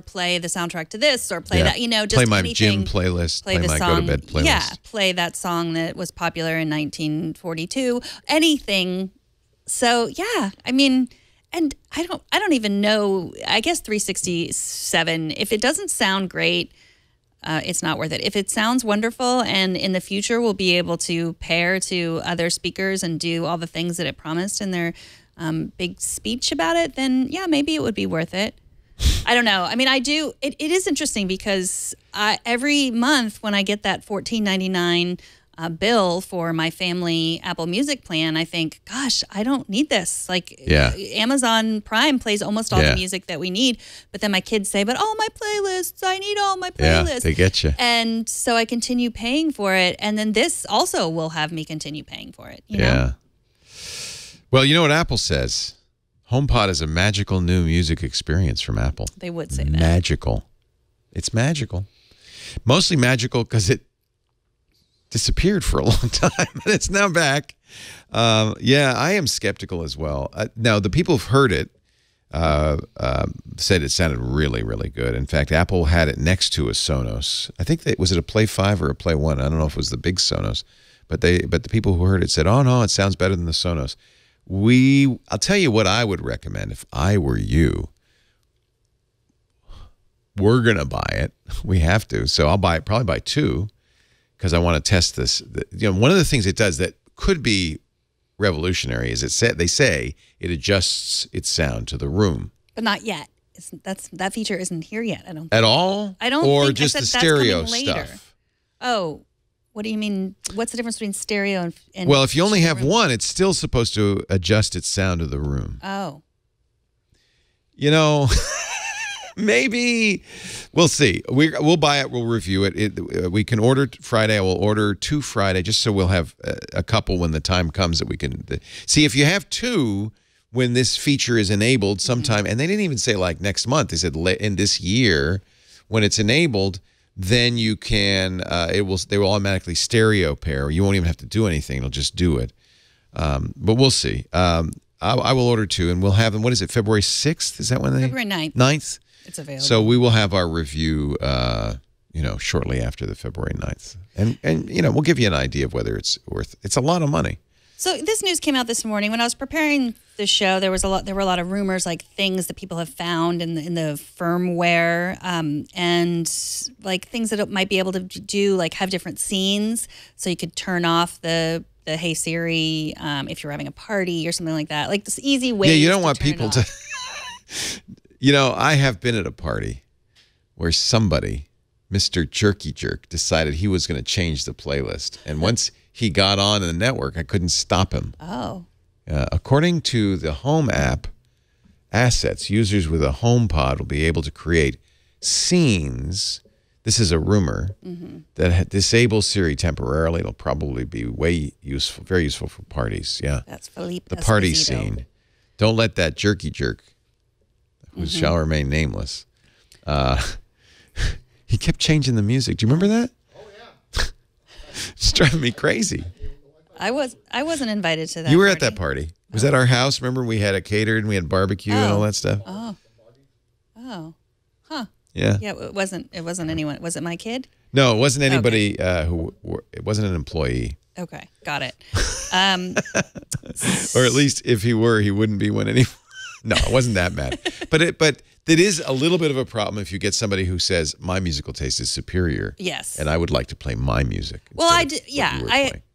play the soundtrack to this, or play that, just play my anything. gym playlist, play the my song, go to bed playlist. Yeah, play that song that was popular in 1942. Anything. So yeah, I mean, and I don't even know. I guess 367. If it doesn't sound great, it's not worth it. If it sounds wonderful and in the future we'll be able to pair to other speakers and do all the things that it promised in their big speech about it, then yeah, maybe it would be worth it. I don't know. I mean, I do. It is interesting because every month when I get that $14.99 bill for my family Apple Music plan, I think, gosh, I don't need this. Like Amazon Prime plays almost all the music that we need. But then my kids say, but all my playlists, I need all my playlists. Yeah, they get you. And so I continue paying for it. And then this also will have me continue paying for it. You know? Well, you know what Apple says? HomePod is a magical new music experience from Apple. They would say that. Magical. It's magical. Mostly magical because it disappeared for a long time, and it's now back. I am skeptical as well. Now, the people who've heard it said it sounded really, really good. In fact, Apple had it next to a Sonos. I think was it a Play 5 or a Play 1? I don't know if it was the big Sonos, but the people who heard it said, "Oh no, it sounds better than the Sonos." I'll tell you what I would recommend if I were you. We're gonna buy it. We have to. So I'll probably buy two, because I want to test this. One of the things it does that could be revolutionary is they say it adjusts its sound to the room. But not yet. that feature isn't here yet. I don't At all? I don't Or think just the that's stereo coming later. stuff? Oh, what do you mean? What's the difference between stereo and Well, if you only have room? one, it's still supposed to adjust its sound to the room. Oh. You know, maybe we'll see. We'll buy it. We'll review it. We can order Friday. I will order 2 Friday, just so we'll have a couple when the time comes that we can see. If you have 2 when this feature is enabled sometime, and they didn't even say like next month. They said in this year when it's enabled. Then you can. They will automatically stereo pair. You won't even have to do anything. It'll just do it. But we'll see. I will order 2, and we'll have them. What is it? February 6th? Is that when they? February 9th. 9th? It's available. So we will have our review, shortly after the February 9th. And we'll give you an idea of whether it's worth. It's a lot of money. So this news came out this morning when I was preparing the show. There were a lot of rumors, like things that people have found in the firmware, and like things that it might be able to do, like have different scenes, so you could turn off the Hey Siri if you're having a party or something like that. Like this easy way. Yeah, you don't want people to. I have been at a party where somebody, Mr. Jerky Jerk, decided he was going to change the playlist, and once he got on the network, I couldn't stop him. Oh. According to the Home app assets, users with a HomePod will be able to create scenes. This is a rumor that disables Siri temporarily. It'll probably be very useful for parties. Yeah, That's Philippe. the party Esposito. scene. Don't let that Jerky Jerk, who shall remain nameless. He kept changing the music. Do you remember that? It's driving me crazy. I wasn't invited to that. You were party. at that party. Was that our house? Remember we had it catered and we had barbecue and all that stuff? Oh. Huh. Yeah. Yeah, it wasn't anyone. Was it my kid? No, it wasn't anybody it wasn't an employee. Okay, got it. Or at least if he were, he wouldn't be when any. No, it wasn't that bad. But it is a little bit of a problem if you get somebody who says my musical taste is superior. Yes. And I would like to play my music. Well,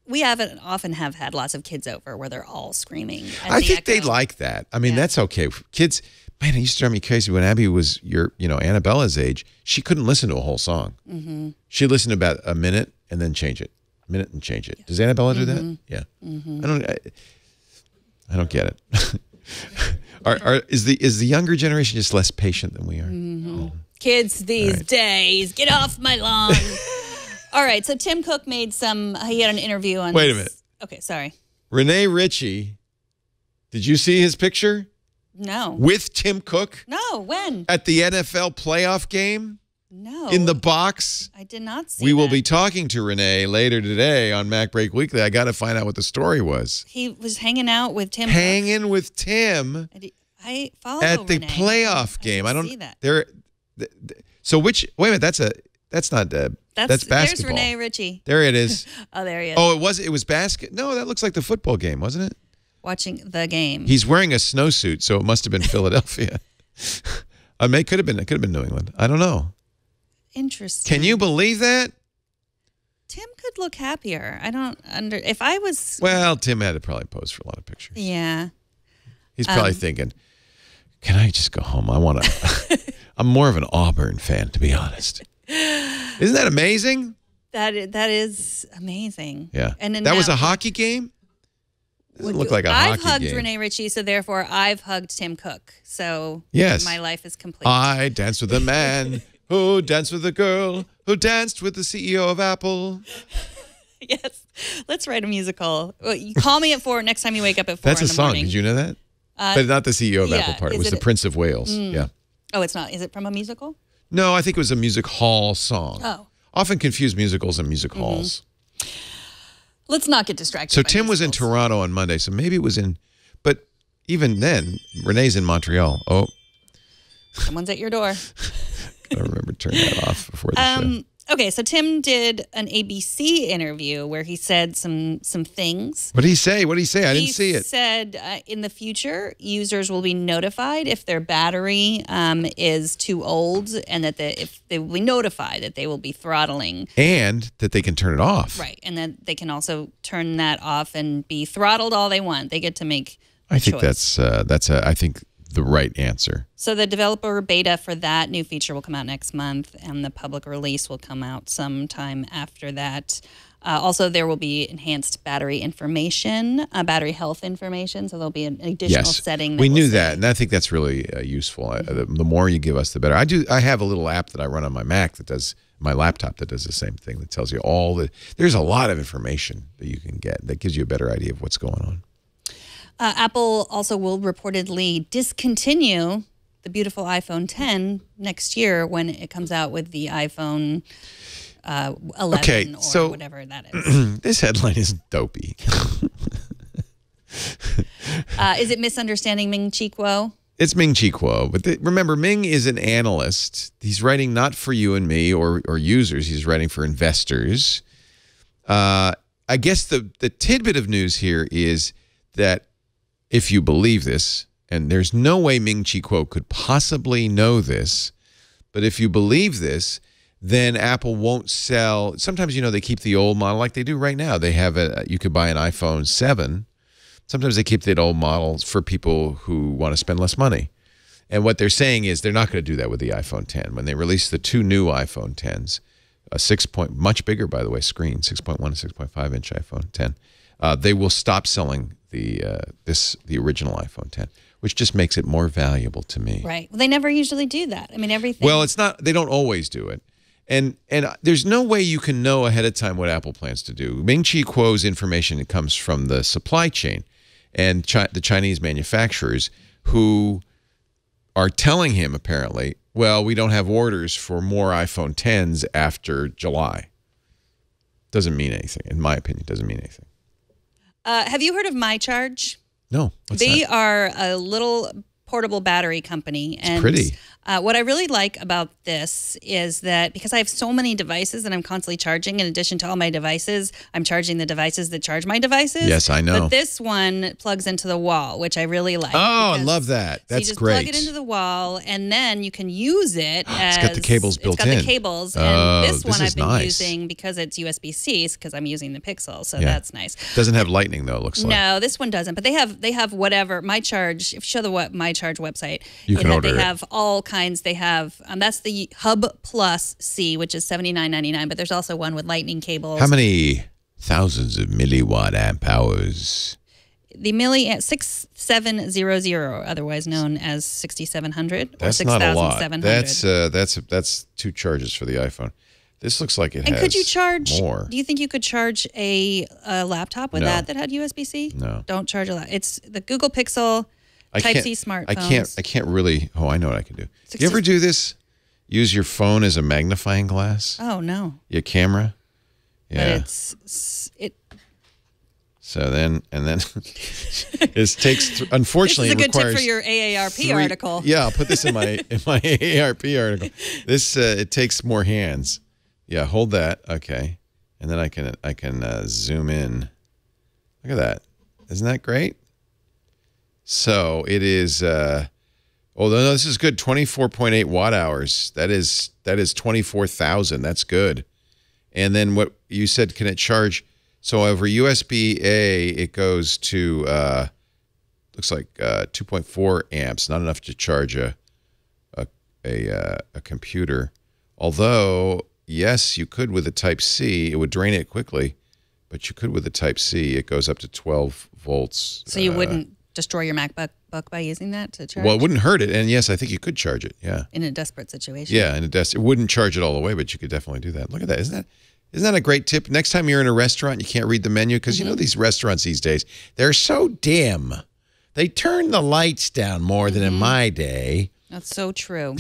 we often have had lots of kids over where they're all screaming. At I the think they echo. like that. I mean, that's okay. Kids, man, it used to drive me crazy when Abby was Annabella's age. She couldn't listen to a whole song. She listened to about a minute and then change it. A minute and change it. Yeah. Does Annabella do that? Yeah. I don't get it. Is the younger generation just less patient than we are? Oh. Kids these days, get off my lawn. All right, so Tim Cook he had an interview on. Wait a minute. Okay, sorry. Rene Ritchie, did you see his picture? No. With Tim Cook? No, when? At the NFL playoff game? No. In the box? I did not see We will that. be talking to Rene later today on Mac Break Weekly. I got to find out what the story was. He was hanging out with Tim Hanging with Tim I follow at the Renee. playoff game. I don't see that. So wait a minute, that's basketball. There's Rene Ritchie. There it is. Oh, there he is. Oh, it was basket. No, that looks like the football game, wasn't it? Watching the game. He's wearing a snowsuit, so it must have been Philadelphia. It could have been New England. I don't know. Interesting. Can you believe that? Tim could look happier. I don't if I was. Well, Tim had to probably pose for a lot of pictures. Yeah. He's probably thinking, can I just go home? I'm more of an Auburn fan, to be honest. Isn't that amazing? That is amazing. Yeah. And then that was now- a hockey game? Doesn't look like a I've hockey hugged game. Rene Ritchie, so therefore I've hugged Tim Cook. So Yes. my life is complete. I danced with a man who danced with a girl who danced with the CEO of Apple. Yes. Let's write a musical. Well, you call me at 4 next time you wake up at 4 That's in a the song. morning. Did you know that? But not the CEO of yeah. Apple part. It Is was it the a- Prince of Wales. Yeah. Oh, it's not. Is it from a musical? No, I think it was a music hall song. Oh. Often confuse musicals and music halls. Let's not get distracted. So by Tim was in musicals. Toronto on Monday, so maybe it was in, but even then, Renee's in Montreal. Oh, Someone's at your door. gotta remember to turn that off before the show. Okay, so Tim did an ABC interview where he said some things. What did he say? What did he say? I didn't see He it. said in the future, users will be notified if their battery is too old, and that if they will be notified that they will be throttling. And that they can turn it off. Right, and then they can also turn that off and be throttled all they want. They get to make. I think choice. I think the right answer. So the developer beta for that new feature will come out next month, and the public release will come out sometime after that. Also, there will be enhanced battery information, battery health information. So there'll be an additional setting. We knew that, and I think that's really useful. The more you give us, the better. I have a little app that I run on my Mac that does my laptop that does the same thing. That tells you all the. There's a lot of information that you can get that gives you a better idea of what's going on. Apple also will reportedly discontinue the beautiful iPhone 10 next year when it comes out with the iPhone 11 or whatever that is. This headline is dopey. Is it misunderstanding Ming Chi Kuo? It's Ming Chi Kuo. But remember, Ming is an analyst. He's writing not for you and me or users. He's writing for investors. I guess the tidbit of news here is that if you believe this, and there's no way Ming Chi Kuo could possibly know this, but if you believe this, then Apple won't sell. Sometimes, they keep the old model like they do right now. They have you could buy an iPhone 7. Sometimes they keep that old model for people who want to spend less money. And what they're saying is they're not going to do that with the iPhone 10. When they release the two new iPhone 10s, much bigger, by the way, screen, 6.1 and 6.5 inch iPhone 10, they will stop selling the original iPhone 10, which just makes it more valuable to me. Right. Well, they never usually do that. I mean, everything. Well, it's not. They don't always do it, and there's no way you can know ahead of time what Apple plans to do. Ming Chi Kuo's information comes from the supply chain, and the Chinese manufacturers who are telling him apparently, well, we don't have orders for more iPhone 10s after July. Doesn't mean anything, in my opinion. Doesn't mean anything. Have you heard of MyCharge? No. What's they that? are a little portable battery company. It's pretty. What I really like about this is that because I have so many devices and I'm constantly charging, in addition to all my devices, I'm charging the devices that charge my devices. Yes, I know. But this one plugs into the wall, which I really like. Oh, I love that. That's you just great. plug it into the wall, and then you can use it as... It's got the cables built in. It's got the cables. And this one I've been nice. using because it's USB-C, because I'm using the Pixel, so that's nice. Doesn't have lightning, though, it looks like. No, this one doesn't. But they have whatever. MyCharge, if you show the MyCharge website, you can order they have all kinds. They have, that's the Hub Plus C, which is $79.99, but there's also one with lightning cables. How many thousands of milliwatt amp hours? The 6700, otherwise known as 6700 or That's not a lot. 6700. That's two charges for the iPhone. This looks like it and has could you charge more. Do you think you could charge a laptop with that had USB-C? No. Don't charge a laptop. It's the Google Pixel Type-C smartphones. I can't really. Oh, I know what I can do. Do you ever do this? Use your phone as a magnifying glass? Oh, no. Your camera? Yeah. But So then, it takes, unfortunately, this is a good tip requires for your AARP article. Yeah, I'll put this in my AARP article. This, it takes more hands. Yeah, hold that. Okay. And then I can zoom in. Look at that. Isn't that great? So it is, oh, no, this is good. 24.8 watt hours. That is 24,000. That's good. And then what you said, can it charge? So over USB-A, it goes to, looks like 2.4 amps. Not enough to charge a computer. Although, yes, you could with a Type-C. It would drain it quickly. But you could with a Type-C. It goes up to 12 volts. So you wouldn't destroy your MacBook by using that to charge? Well, it wouldn't hurt it. And yes, I think you could charge it. Yeah. In a desperate situation. Yeah, it wouldn't charge it all the way, but you could definitely do that. Look at that. Isn't that a great tip? Next time you're in a restaurant, you can't read the menu because you know these restaurants these days, they're so dim. They turn the lights down more than in my day. That's so true.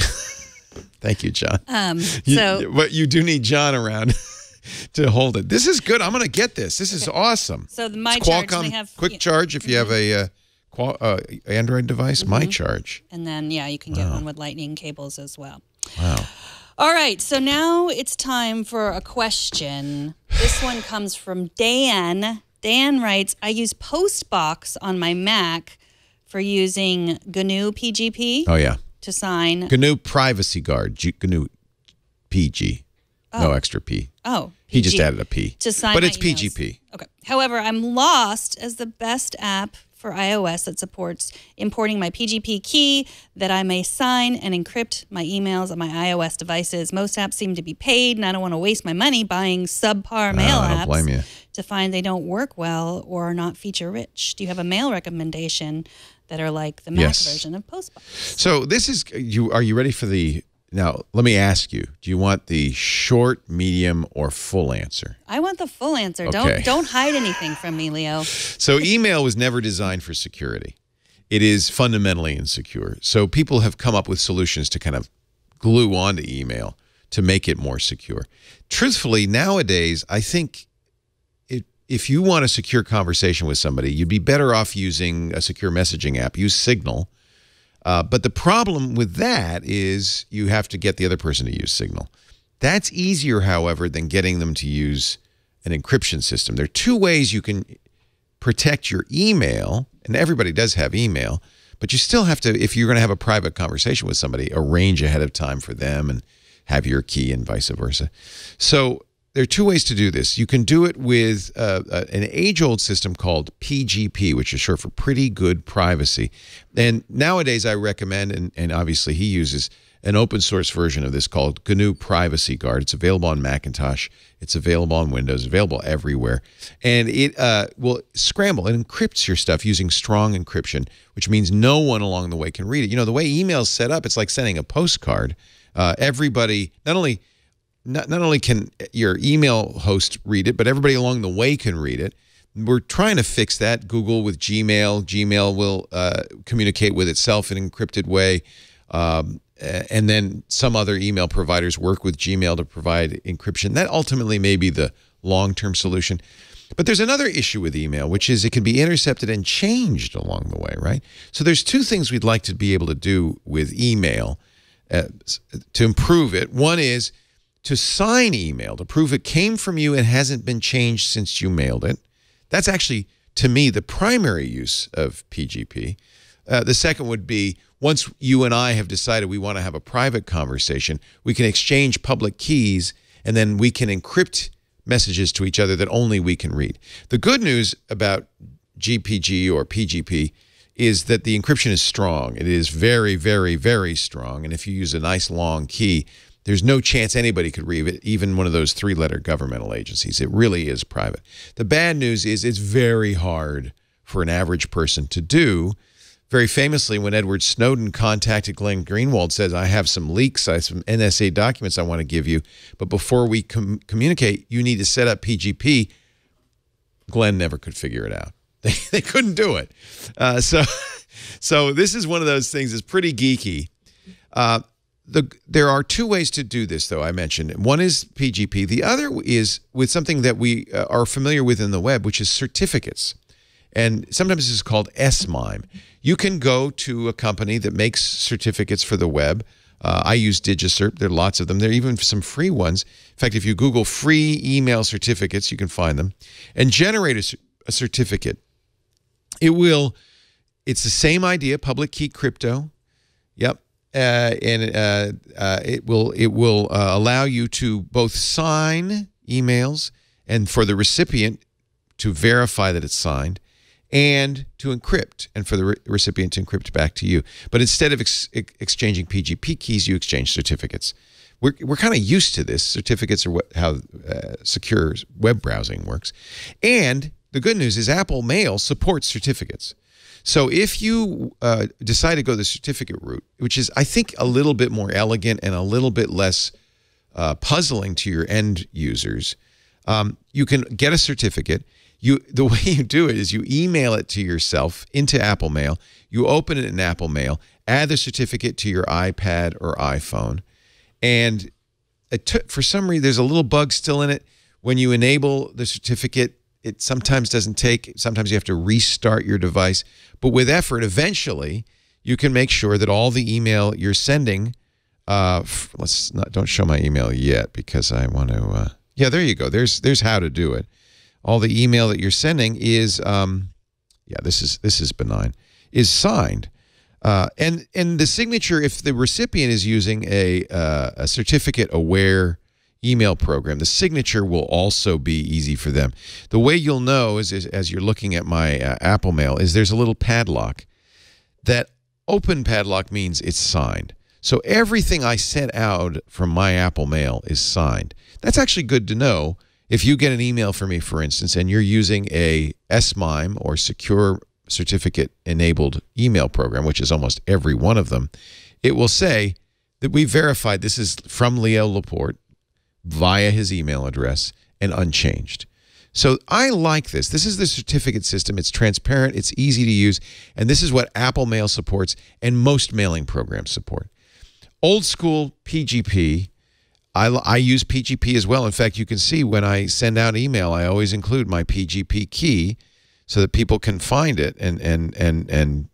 Thank you, John. But you do need John around to hold it. This is good. I'm going to get this. This is awesome. So the MyCharge, Qualcomm they have quick charge if you have a Android device, MyCharge. And then, you can get one with lightning cables as well. Wow. All right, so now it's time for a question. This one comes from Dan. Dan writes, I use Postbox on my Mac for using GNU PGP to sign. GNU Privacy Guard, GNU PG. No extra P. Oh, PG. He just added a P. To sign but my it's emails. PGP. Okay. However, I'm lost as the best app for iOS that supports importing my PGP key that I may sign and encrypt my emails on my iOS devices. Most apps seem to be paid, and I don't want to waste my money buying subpar mail I don't apps blame you. to find they don't work well or are not feature-rich. Do you have a mail recommendation that are like the Mac version of Postbox? So this is you. Are you ready for the? Now, let me ask you, do you want the short, medium, or full answer? I want the full answer. Okay. Don't hide anything from me, Leo. So email was never designed for security. It is fundamentally insecure. So people have come up with solutions to kind of glue onto email to make it more secure. Truthfully, nowadays, I think if you want a secure conversation with somebody, you'd be better off using a secure messaging app. Use Signal. But the problem with that is you have to get the other person to use Signal. That's easier, however, than getting them to use an encryption system. There are two ways you can protect your email, and everybody does have email, but you still have to, if you're going to have a private conversation with somebody, arrange ahead of time for them and have your key and vice versa. So there are two ways to do this. You can do it with an age-old system called PGP, which is short for Pretty Good Privacy. And nowadays I recommend, and obviously he uses, an open-source version of this called GNU Privacy Guard. It's available on Macintosh. It's available on Windows, available everywhere. And it will scramble and encrypts your stuff using strong encryption, which means no one along the way can read it. You know, the way email's set up, it's like sending a postcard. Everybody, not only can your email host read it, but everybody along the way can read it. We're trying to fix that. Google with Gmail. Gmail will communicate with itself in an encrypted way. And then some other email providers work with Gmail to provide encryption. That ultimately may be the long-term solution. But there's another issue with email, which is it can be intercepted and changed along the way, right? So there's two things we'd like to be able to do with email to improve it. One is to sign email, to prove it came from you and hasn't been changed since you mailed it. That's actually, to me, the primary use of PGP. The second would be, once you and I have decided we want to have a private conversation, we can exchange public keys, and then we can encrypt messages to each other that only we can read. The good news about GPG or PGP is that the encryption is strong. It is very, very, very strong. And if you use a nice long key, there's no chance anybody could read it, even one of those three-letter governmental agencies. It really is private. The bad news is it's very hard for an average person to do. Very famously, when Edward Snowden contacted Glenn Greenwald, says, I have some leaks, I have some NSA documents I want to give you, but before we communicate, you need to set up PGP. Glenn never could figure it out. They couldn't do it. So this is one of those things that's pretty geeky. There are two ways to do this, though, I mentioned. One is PGP. The other is with something that we are familiar with in the web, which is certificates. And sometimes this is called S-MIME. You can go to a company that makes certificates for the web. I use DigiCert. There are lots of them. There are even some free ones. In fact, if you Google free email certificates, you can find them. And generate a certificate. It's the same idea, public key crypto. Yep. It will allow you to both sign emails and for the recipient to verify that it's signed, and to encrypt, and for the recipient to encrypt back to you. But instead of exchanging PGP keys, you exchange certificates. We're kind of used to this. Certificates are how secure web browsing works. And the good news is Apple Mail supports certificates. So if you decide to go the certificate route, which is, I think, a little bit more elegant and a little bit less puzzling to your end users, you can get a certificate. The way you do it is you email it to yourself into Apple Mail. You open it in Apple Mail, add the certificate to your iPad or iPhone, and for some reason, there's a little bug still in it. When you enable the certificate, it sometimes doesn't take. Sometimes you have to restart your device. But with effort, eventually, you can make sure that all the email you're sending. Don't show my email yet because I want to. Yeah, there you go. There's how to do it. All the email that you're sending is, this is benign, is signed, and the signature. If the recipient is using a certificate-aware email program. The signature will also be easy for them. The way you'll know is as you're looking at my Apple Mail is there's a little padlock. That open padlock means it's signed. So everything I sent out from my Apple Mail is signed. That's actually good to know. If you get an email from me, for instance, and you're using a SMIME or Secure Certificate Enabled email program, which is almost every one of them, it will say that we verified this is from Leo Laporte via his email address and unchanged. So I like this. This is the certificate system. It's transparent. It's easy to use. And this is what Apple Mail supports and most mailing programs support. Old school PGP, I use PGP as well. In fact, you can see when I send out email, I always include my PGP key so that people can find it and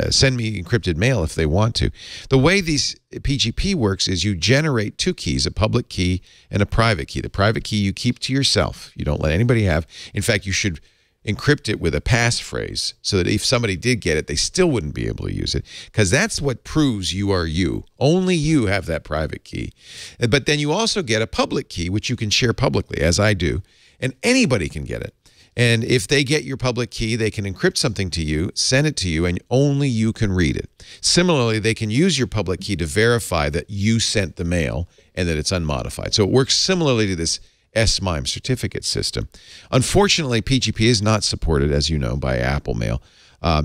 send me encrypted mail if they want to. The way these PGP works is you generate two keys, a public key and a private key. The private key you keep to yourself. You don't let anybody have. In fact, you should encrypt it with a passphrase so that if somebody did get it, they still wouldn't be able to use it, because that's what proves you are you. Only you have that private key. But then you also get a public key, which you can share publicly, as I do, and anybody can get it. And if they get your public key, they can encrypt something to you, send it to you, and only you can read it. Similarly, they can use your public key to verify that you sent the mail and that it's unmodified. So it works similarly to this SMIME certificate system. Unfortunately, PGP is not supported, as you know, by Apple Mail.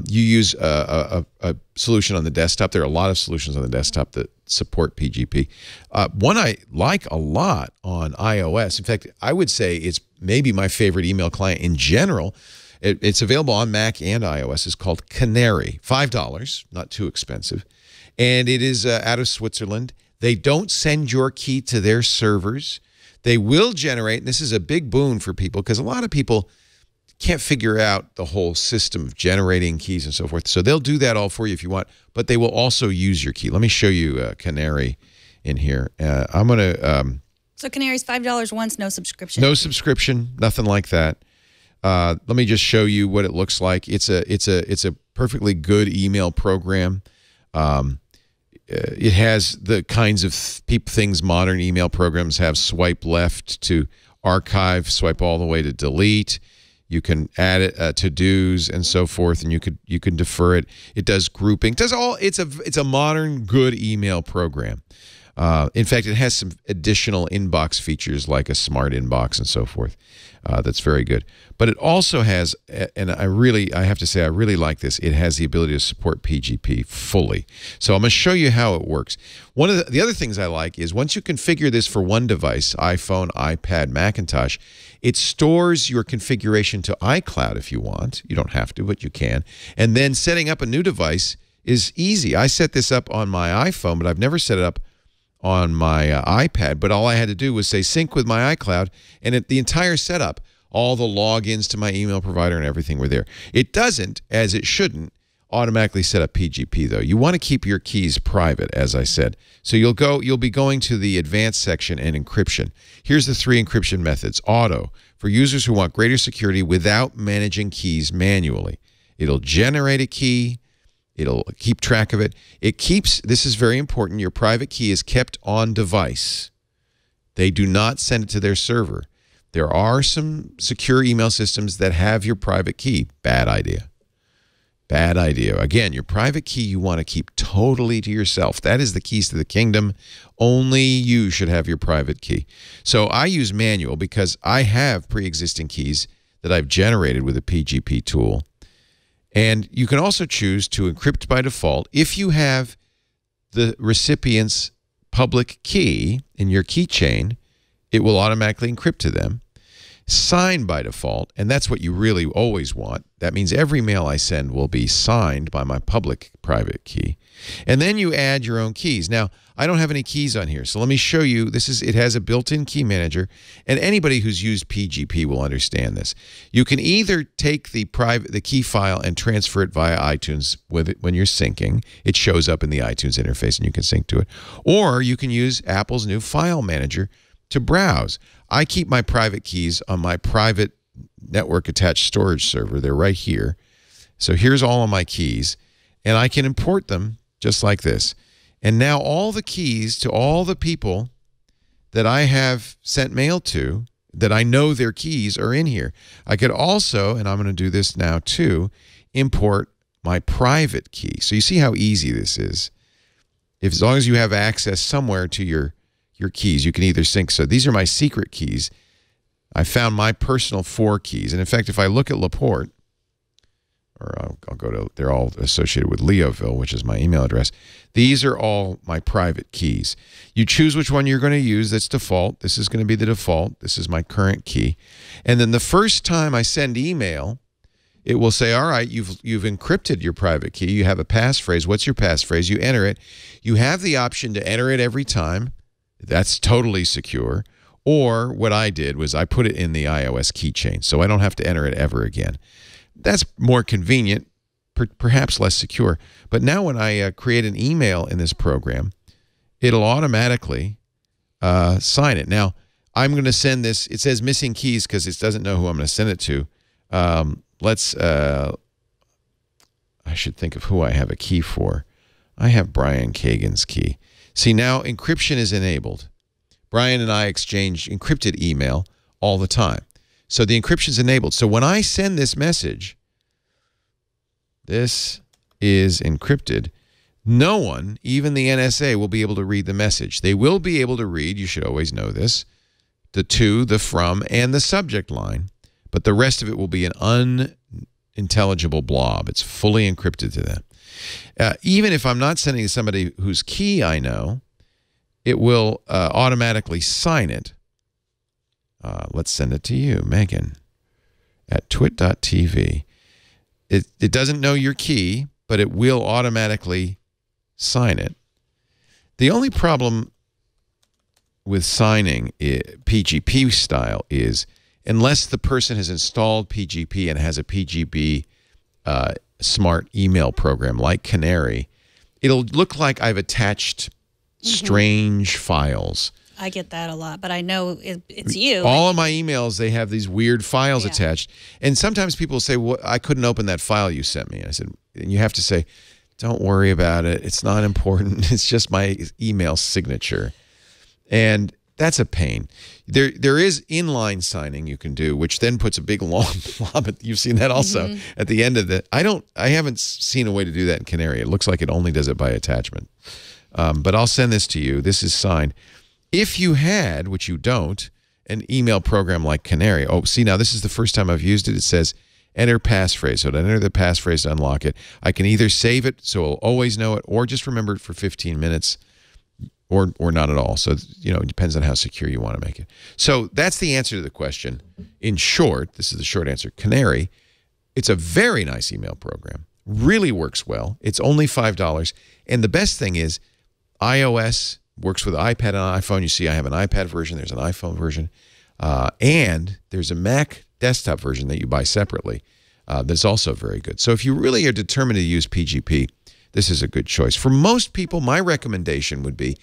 You use a solution on the desktop. There are a lot of solutions on the desktop that support PGP. One I like a lot on iOS, in fact, I would say it's maybe my favorite email client in general. It's available on Mac and iOS. It's called Canary. $5, not too expensive. And it is out of Switzerland. They don't send your key to their servers. They will generate, and this is a big boon for people because a lot of people can't figure out the whole system of generating keys and so forth. So they'll do that all for you if you want, but they will also use your key. Let me show you Canary in here. I'm going to... So Canary's $5 once, no subscription. No subscription, nothing like that. Let me just show you what it looks like. It's a perfectly good email program. It has the kinds of things modern email programs have. Swipe left to archive, swipe all the way to delete. You can add it to-dos and so forth, and you can defer it. It does grouping. It does all. It's a modern good email program. In fact, it has some additional inbox features like a smart inbox and so forth. That's very good. But it also has, and I have to say, I really like this. It has the ability to support PGP fully. So I'm going to show you how it works. One of the other things I like is once you configure this for one device, iPhone, iPad, Macintosh, it stores your configuration to iCloud if you want. You don't have to, but you can. And then setting up a new device is easy. I set this up on my iPhone, but I've never set it up on my iPad, but all I had to do was say sync with my iCloud, and the entire setup, all the logins to my email provider and everything were there. It doesn't, as it shouldn't, automatically set up PGP, though. You want to keep your keys private, as I said. So you'll be going to the advanced section and encryption. Here's the 3 encryption methods. Auto, for users who want greater security without managing keys manually. It'll generate a key. It'll keep track of it. It keeps, this is very important, your private key is kept on device. They do not send it to their server. There are some secure email systems that have your private key. Bad idea. Bad idea. Again, your private key you want to keep totally to yourself. That is the keys to the kingdom. Only you should have your private key. So I use manual because I have pre-existing keys that I've generated with a PGP tool. And you can also choose to encrypt by default. If you have the recipient's public key in your keychain, it will automatically encrypt to them. Sign by default, and that's what you really always want. That means every mail I send will be signed by my public private key. And then you add your own keys. Now, I don't have any keys on here, so let me show you. It has a built-in key manager, and anybody who's used PGP will understand this. You can either take the key file and transfer it via iTunes with it when you're syncing. It shows up in the iTunes interface, and you can sync to it. Or you can use Apple's new file manager to browse. I keep my private keys on my private network-attached storage server. They're right here. So here's all of my keys, and I can import them just like this. And now all the keys to all the people that I have sent mail to that I know their keys are in here. I could also, and I'm going to do this now too, import my private key. So you see how easy this is. As long as you have access somewhere to your keys, you can either sync. So these are my secret keys. I found my personal 4 keys. And in fact, if I look at Laporte, or I'll go to, they're all associated with Leoville, which is my email address. These are all my private keys. You choose which one you're going to use. That's default. This is going to be the default. This is my current key. And then the first time I send email, it will say, all right, you've encrypted your private key. You have a passphrase. What's your passphrase? You enter it. You have the option to enter it every time. That's totally secure. Or what I did was I put it in the iOS keychain, so I don't have to enter it ever again. That's more convenient, perhaps less secure. But now when I create an email in this program, it'll automatically sign it. Now, I'm going to send this. It says missing keys because it doesn't know who I'm going to send it to. I should think of who I have a key for. I have Brian Kagan's key. See, now encryption is enabled. Brian and I exchange encrypted email all the time. So the encryption is enabled. So when I send this message, this is encrypted, no one, even the NSA, will be able to read the message. They will be able to read, you should always know this, the to, the from, and the subject line. But the rest of it will be an unintelligible blob. It's fully encrypted to them. Even if I'm not sending to somebody whose key I know, it will automatically sign it. Let's send it to you, Megan, at twit.tv. It doesn't know your key, but it will automatically sign it. The only problem with signing PGP style is unless the person has installed PGP and has a PGP smart email program like Canary, it'll look like I've attached strange files. I get that a lot, but I know it's you. All of my emails, they have these weird files attached. And sometimes people say, well, I couldn't open that file you sent me. And I said, and you have to say, don't worry about it. It's not important. It's just my email signature. And that's a pain. There is inline signing you can do, which then puts a big long blob. You've seen that also at the end of the. I haven't seen a way to do that in Canary. It looks like it only does it by attachment. But I'll send this to you. This is signed. If you had, which you don't, an email program like Canary. Oh, see, now this is the first time I've used it. It says enter passphrase. So to enter the passphrase to unlock it, I can either save it so I'll always know it, or just remember it for 15 minutes. Or not at all. So, you know, it depends on how secure you want to make it. So that's the answer to the question. In short, this is the short answer. Canary, it's a very nice email program. Really works well. It's only $5. And the best thing is iOS works with iPad and iPhone. You see I have an iPad version. There's an iPhone version. And there's a Mac desktop version that you buy separately that's also very good. So if you really are determined to use PGP, this is a good choice. For most people, my recommendation would be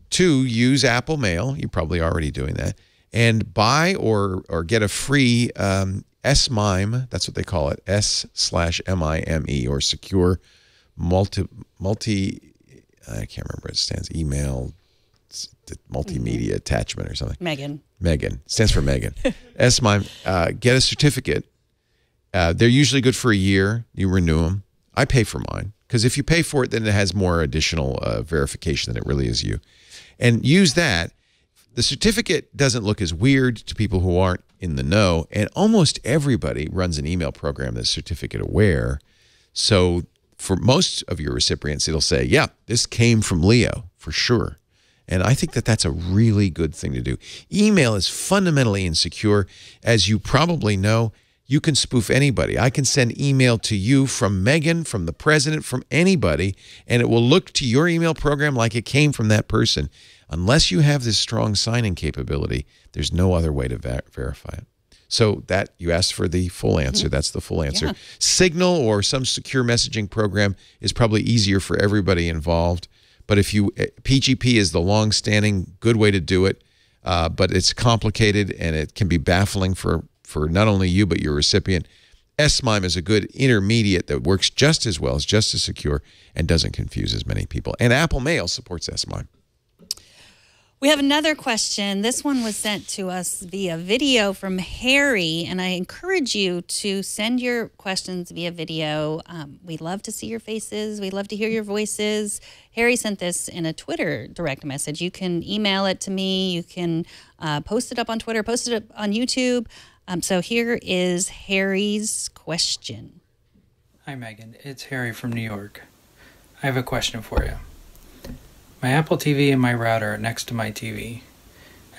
to use Apple Mail. You're probably already doing that. And buy or get a free S-MIME, that's what they call it, S/MIME, or secure multi I can't remember what it stands, email, multimedia attachment or something. Megan. Stands for Megan. S-MIME. Get a certificate. They're usually good for a year. You renew them. I pay for mine. Because if you pay for it, then it has more additional verification than it really is you. And use that. The certificate doesn't look as weird to people who aren't in the know. And almost everybody runs an email program that's certificate aware. So for most of your recipients, it'll say, yeah, this came from Leo, for sure. And I think that that's a really good thing to do. Email is fundamentally insecure. As you probably know, you can spoof anybody. I can send email to you from Megan, from the president, from anybody, and it will look to your email program like it came from that person. Unless you have this strong signing capability, there's no other way to verify it. So that you asked for the full answer. That's the full answer. Yeah. Signal or some secure messaging program is probably easier for everybody involved. But if you PGP is the long-standing good way to do it, but it's complicated and it can be baffling for not only you, but your recipient. S-MIME is a good intermediate that works just as well, is just as secure, and doesn't confuse as many people. And Apple Mail supports S-MIME. We have another question. This one was sent to us via video from Harry, and I encourage you to send your questions via video. We love to see your faces. We love to hear your voices. Harry sent this in a Twitter direct message. You can email it to me. You can post it up on Twitter, post it up on YouTube. So here is Harry's question. Hi, Megan. It's Harry from New York. I have a question for you. My Apple TV and my router are next to my TV.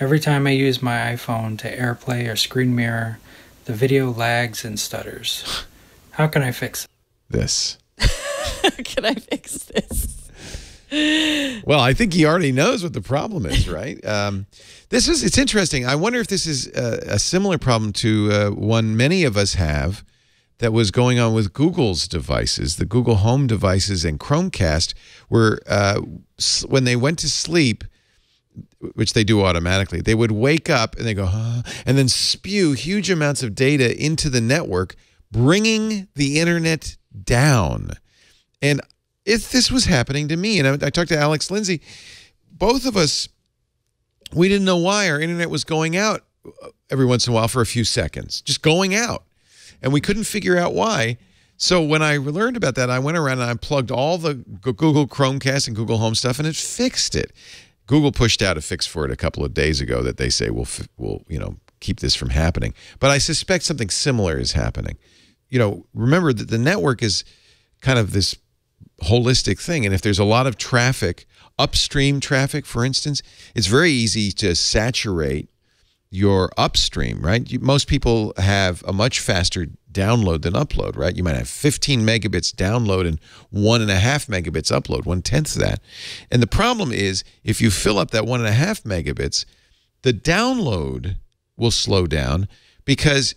Every time I use my iPhone to AirPlay or screen mirror, the video lags and stutters. How can I fix this? How can I fix this? Well, I think he already knows what the problem is, right? It's interesting. I wonder if this is a similar problem to one many of us have that was going on with Google's devices, the Google Home devices and Chromecast, where when they went to sleep, which they do automatically, they would wake up and they go, and then spew huge amounts of data into the network, bringing the internet down. And if this was happening to me, and I talked to Alex Lindsay, both of us, we didn't know why our internet was going out every once in a while for a few seconds, just going out. And we couldn't figure out why. So when I learned about that, I went around and I plugged all the Google Chromecast and Google Home stuff, and it fixed it. Google pushed out a fix for it a couple of days ago that they say will keep this from happening. But I suspect something similar is happening. Remember that the network is kind of this holistic thing, and if there's a lot of traffic, upstream traffic, for instance, it's very easy to saturate your upstream, right? Most people have a much faster download than upload, right? You might have 15 megabits download and 1.5 megabits upload, 1/10 of that. And the problem is, if you fill up that 1.5 megabits, the download will slow down because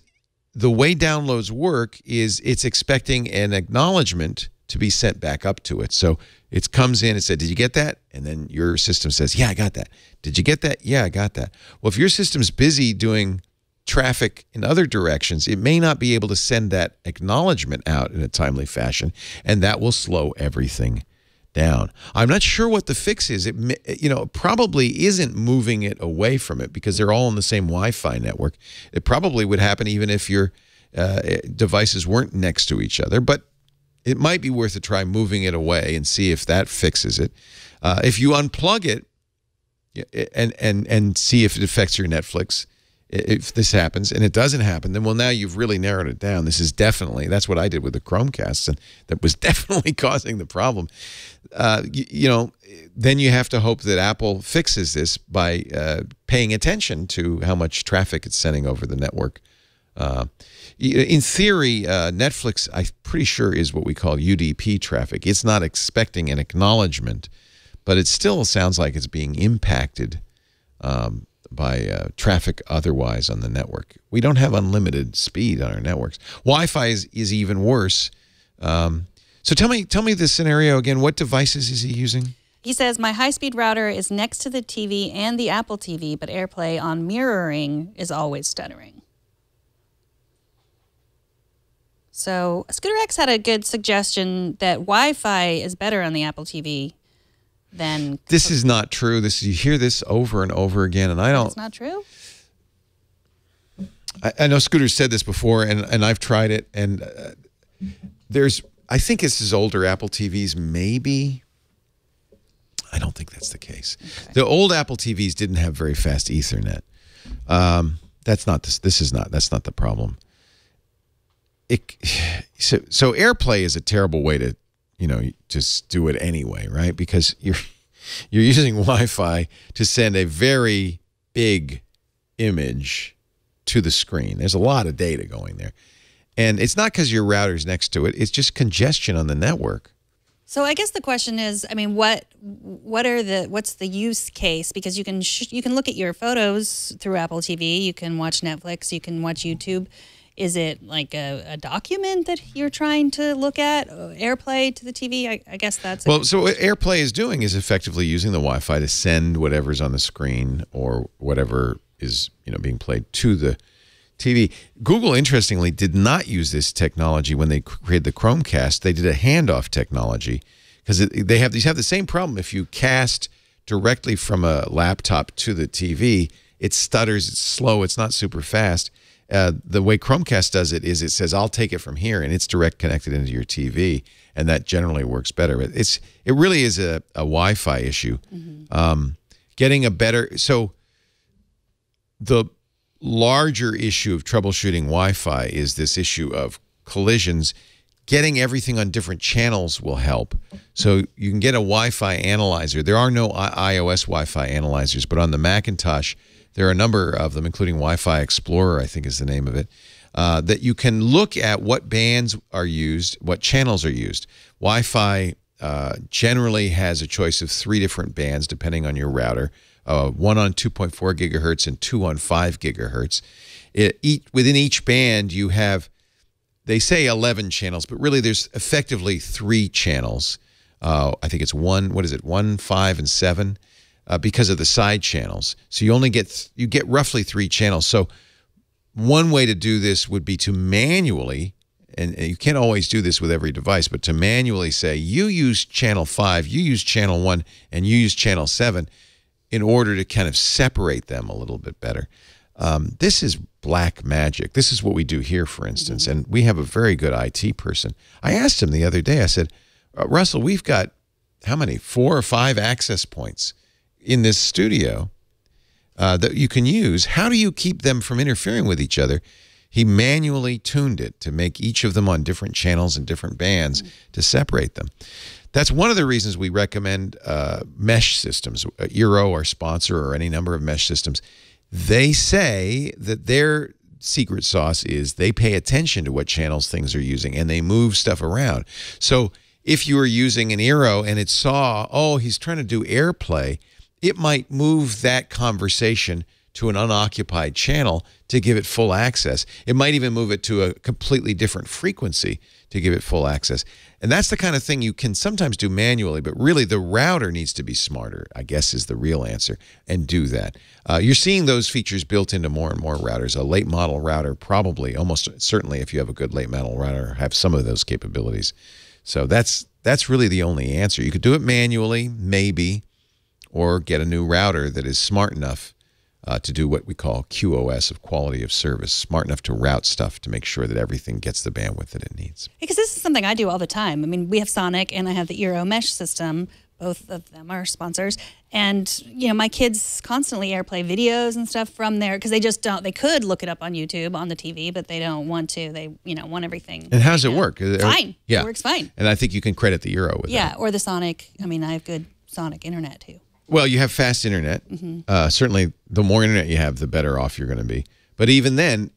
the way downloads work is it's expecting an acknowledgement to be sent back up to it. So it comes in and said, did you get that? And then your system says, yeah, I got that. Did you get that? Yeah, I got that. Well, if your system's busy doing traffic in other directions, it may not be able to send that acknowledgement out in a timely fashion, and that will slow everything down. I'm not sure what the fix is. It probably isn't moving it away from it because they're all on the same Wi-Fi network. It probably would happen even if your devices weren't next to each other, but it might be worth a try moving it away and see if that fixes it. If you unplug it and see if it affects your Netflix, if this happens, and it doesn't happen, then, well, now you've really narrowed it down. This is definitely, that's what I did with the Chromecasts, and that was definitely causing the problem. Then you have to hope that Apple fixes this by paying attention to how much traffic it's sending over the network. In theory, Netflix, I'm pretty sure, is what we call UDP traffic. It's not expecting an acknowledgement, but it still sounds like it's being impacted by traffic otherwise on the network. We don't have unlimited speed on our networks. Wi-Fi is even worse. So tell me the scenario again. What devices is he using? He says, my high-speed router is next to the TV and the Apple TV, but AirPlay on mirroring is always stuttering. So Scooter X had a good suggestion that Wi-Fi is better on the Apple TV than... This is not true. You hear this over and over again, and I don't... It's not true? I know Scooter said this before, and I've tried it, and I think this is older Apple TVs, maybe. I don't think that's the case. Okay. The old Apple TVs didn't have very fast Ethernet. That's not the problem. So AirPlay is a terrible way to, just do it anyway, right? Because you're using Wi-Fi to send a very big image to the screen. There's a lot of data going there. And it's not because your router's next to it. It's just congestion on the network. So I guess the question is, what's the use case? Because you can look at your photos through Apple TV, you can watch Netflix, you can watch YouTube. Is it like a document that you're trying to look at? AirPlay to the TV? I guess that's... Well, so what AirPlay is doing is effectively using the Wi-Fi to send whatever's on the screen or whatever is being played to the TV. Google, interestingly, did not use this technology when they created the Chromecast. They did a handoff technology because they have the same problem. If you cast directly from a laptop to the TV, it stutters, it's slow, it's not super fast. The way Chromecast does it is it says, I'll take it from here, and it's direct connected into your TV, and that generally works better. It really is a Wi-Fi issue. Getting a better... So the larger issue of troubleshooting Wi-Fi is this issue of collisions. Getting everything on different channels will help. So you can get a Wi-Fi analyzer. There are no iOS Wi-Fi analyzers, but on the Macintosh, there are a number of them, including Wi-Fi Explorer, I think is the name of it, that you can look at what bands are used, what channels are used. Wi-Fi generally has a choice of 3 different bands, depending on your router, 1 on 2.4 gigahertz and 2 on 5 gigahertz. Within each band, you have, they say 11 channels, but really there's effectively 3 channels. I think it's 1, 5, and 7. Because of the side channels. So you only get roughly 3 channels. So one way to do this would be to manually, and you can't always do this with every device, but to manually say, you use channel 5, you use channel 1, and you use channel 7 in order to kind of separate them a little bit better. This is black magic. This is what we do here, for instance, and we have a very good IT person. I asked him the other day, I said, Russell, we've got how many? 4 or 5 access points in this studio that you can use. How do you keep them from interfering with each other? He manually tuned it to make each of them on different channels and different bands to separate them. That's one of the reasons we recommend mesh systems. Eero, our sponsor, or any number of mesh systems. They say that their secret sauce is they pay attention to what channels things are using, and they move stuff around. So if you were using an Eero and it saw, oh, he's trying to do AirPlay, it might move that conversation to an unoccupied channel to give it full access. It might even move it to a completely different frequency to give it full access. And that's the kind of thing you can sometimes do manually, but really the router needs to be smarter, I guess is the real answer, and do that. You're seeing those features built into more and more routers. A late model router probably, almost certainly if you have a good late model router, have some of those capabilities. So that's really the only answer. You could do it manually, maybe, or get a new router that is smart enough to do what we call QoS, of quality of service, smart enough to route stuff to make sure that everything gets the bandwidth that it needs. Because this is something I do all the time. I mean, we have Sonic and I have the Eero mesh system. Both of them are sponsors. And, you know, my kids constantly AirPlay videos and stuff from there because they just don't, they could look it up on YouTube, on the TV, but they don't want to. They, you know, want everything. And how does it work? Fine. Yeah. It works fine. And I think you can credit the Eero with that. Yeah, or the Sonic. I mean, I have good Sonic internet too. Well, you have fast internet. Certainly, the more internet you have, the better off you're going to be. But even then,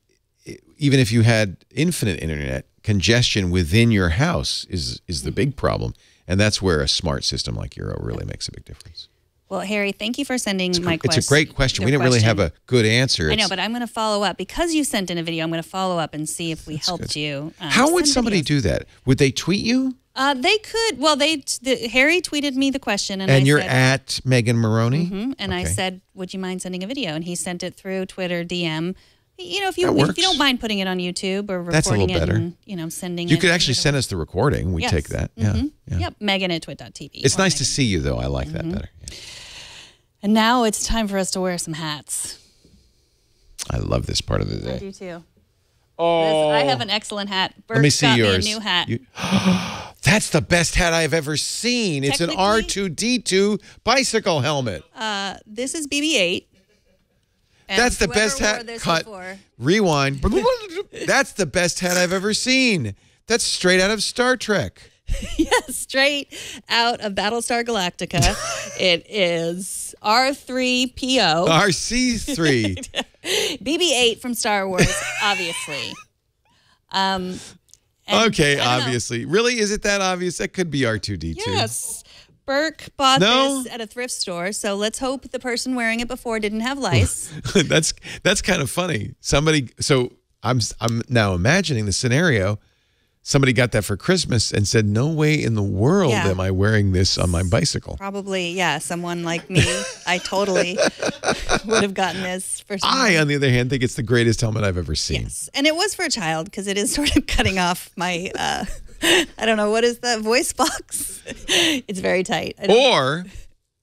even if you had infinite internet, congestion within your house is the big problem. And that's where a smart system like Eero really makes a big difference. Well, Harry, thank you for sending my question. It's a great question. We didn't really have a good answer. I know, but I'm going to follow up. Because you sent in a video, I'm going to follow up and see if we helped you. How would somebody do that? Would they tweet you? They could. Well, Harry tweeted me the question, and you're at Megan Morrone. And I said, "Would you mind sending a video?" And he sent it through Twitter DM. You know, if you don't mind putting it on YouTube or recording it, and sending it. You could actually send us the recording. We take that. Yeah. Yep. Megan at twit.tv. It's nice to see you, though. I like that better. Yeah. And now it's time for us to wear some hats. I love this part of the day. I do too. Oh, I have an excellent hat. Bert Let me see got yours. Me a new hat. That's the best hat I've ever seen. It's an R2-D2 bicycle helmet. This is BB-8. That's the best hat. Cut. Rewind. That's the best hat I've ever seen. That's straight out of Star Trek. Yes, straight out of Battlestar Galactica. It is R3PO. RC3. BB-8 from Star Wars, obviously. Okay, obviously. Really? Is it that obvious? That could be R2-D2. Yes. Burke bought this at a thrift store, so let's hope the person wearing it before didn't have lice. That's kind of funny. So I'm now imagining the scenario. Somebody got that for Christmas and said, no way in the world am I wearing this on my bicycle. Probably, yeah. Someone like me, I totally would have gotten this for someone. I, on the other hand, think it's the greatest helmet I've ever seen. Yes. And it was for a child because it is sort of cutting off my, I don't know, what is that, voice box? It's very tight.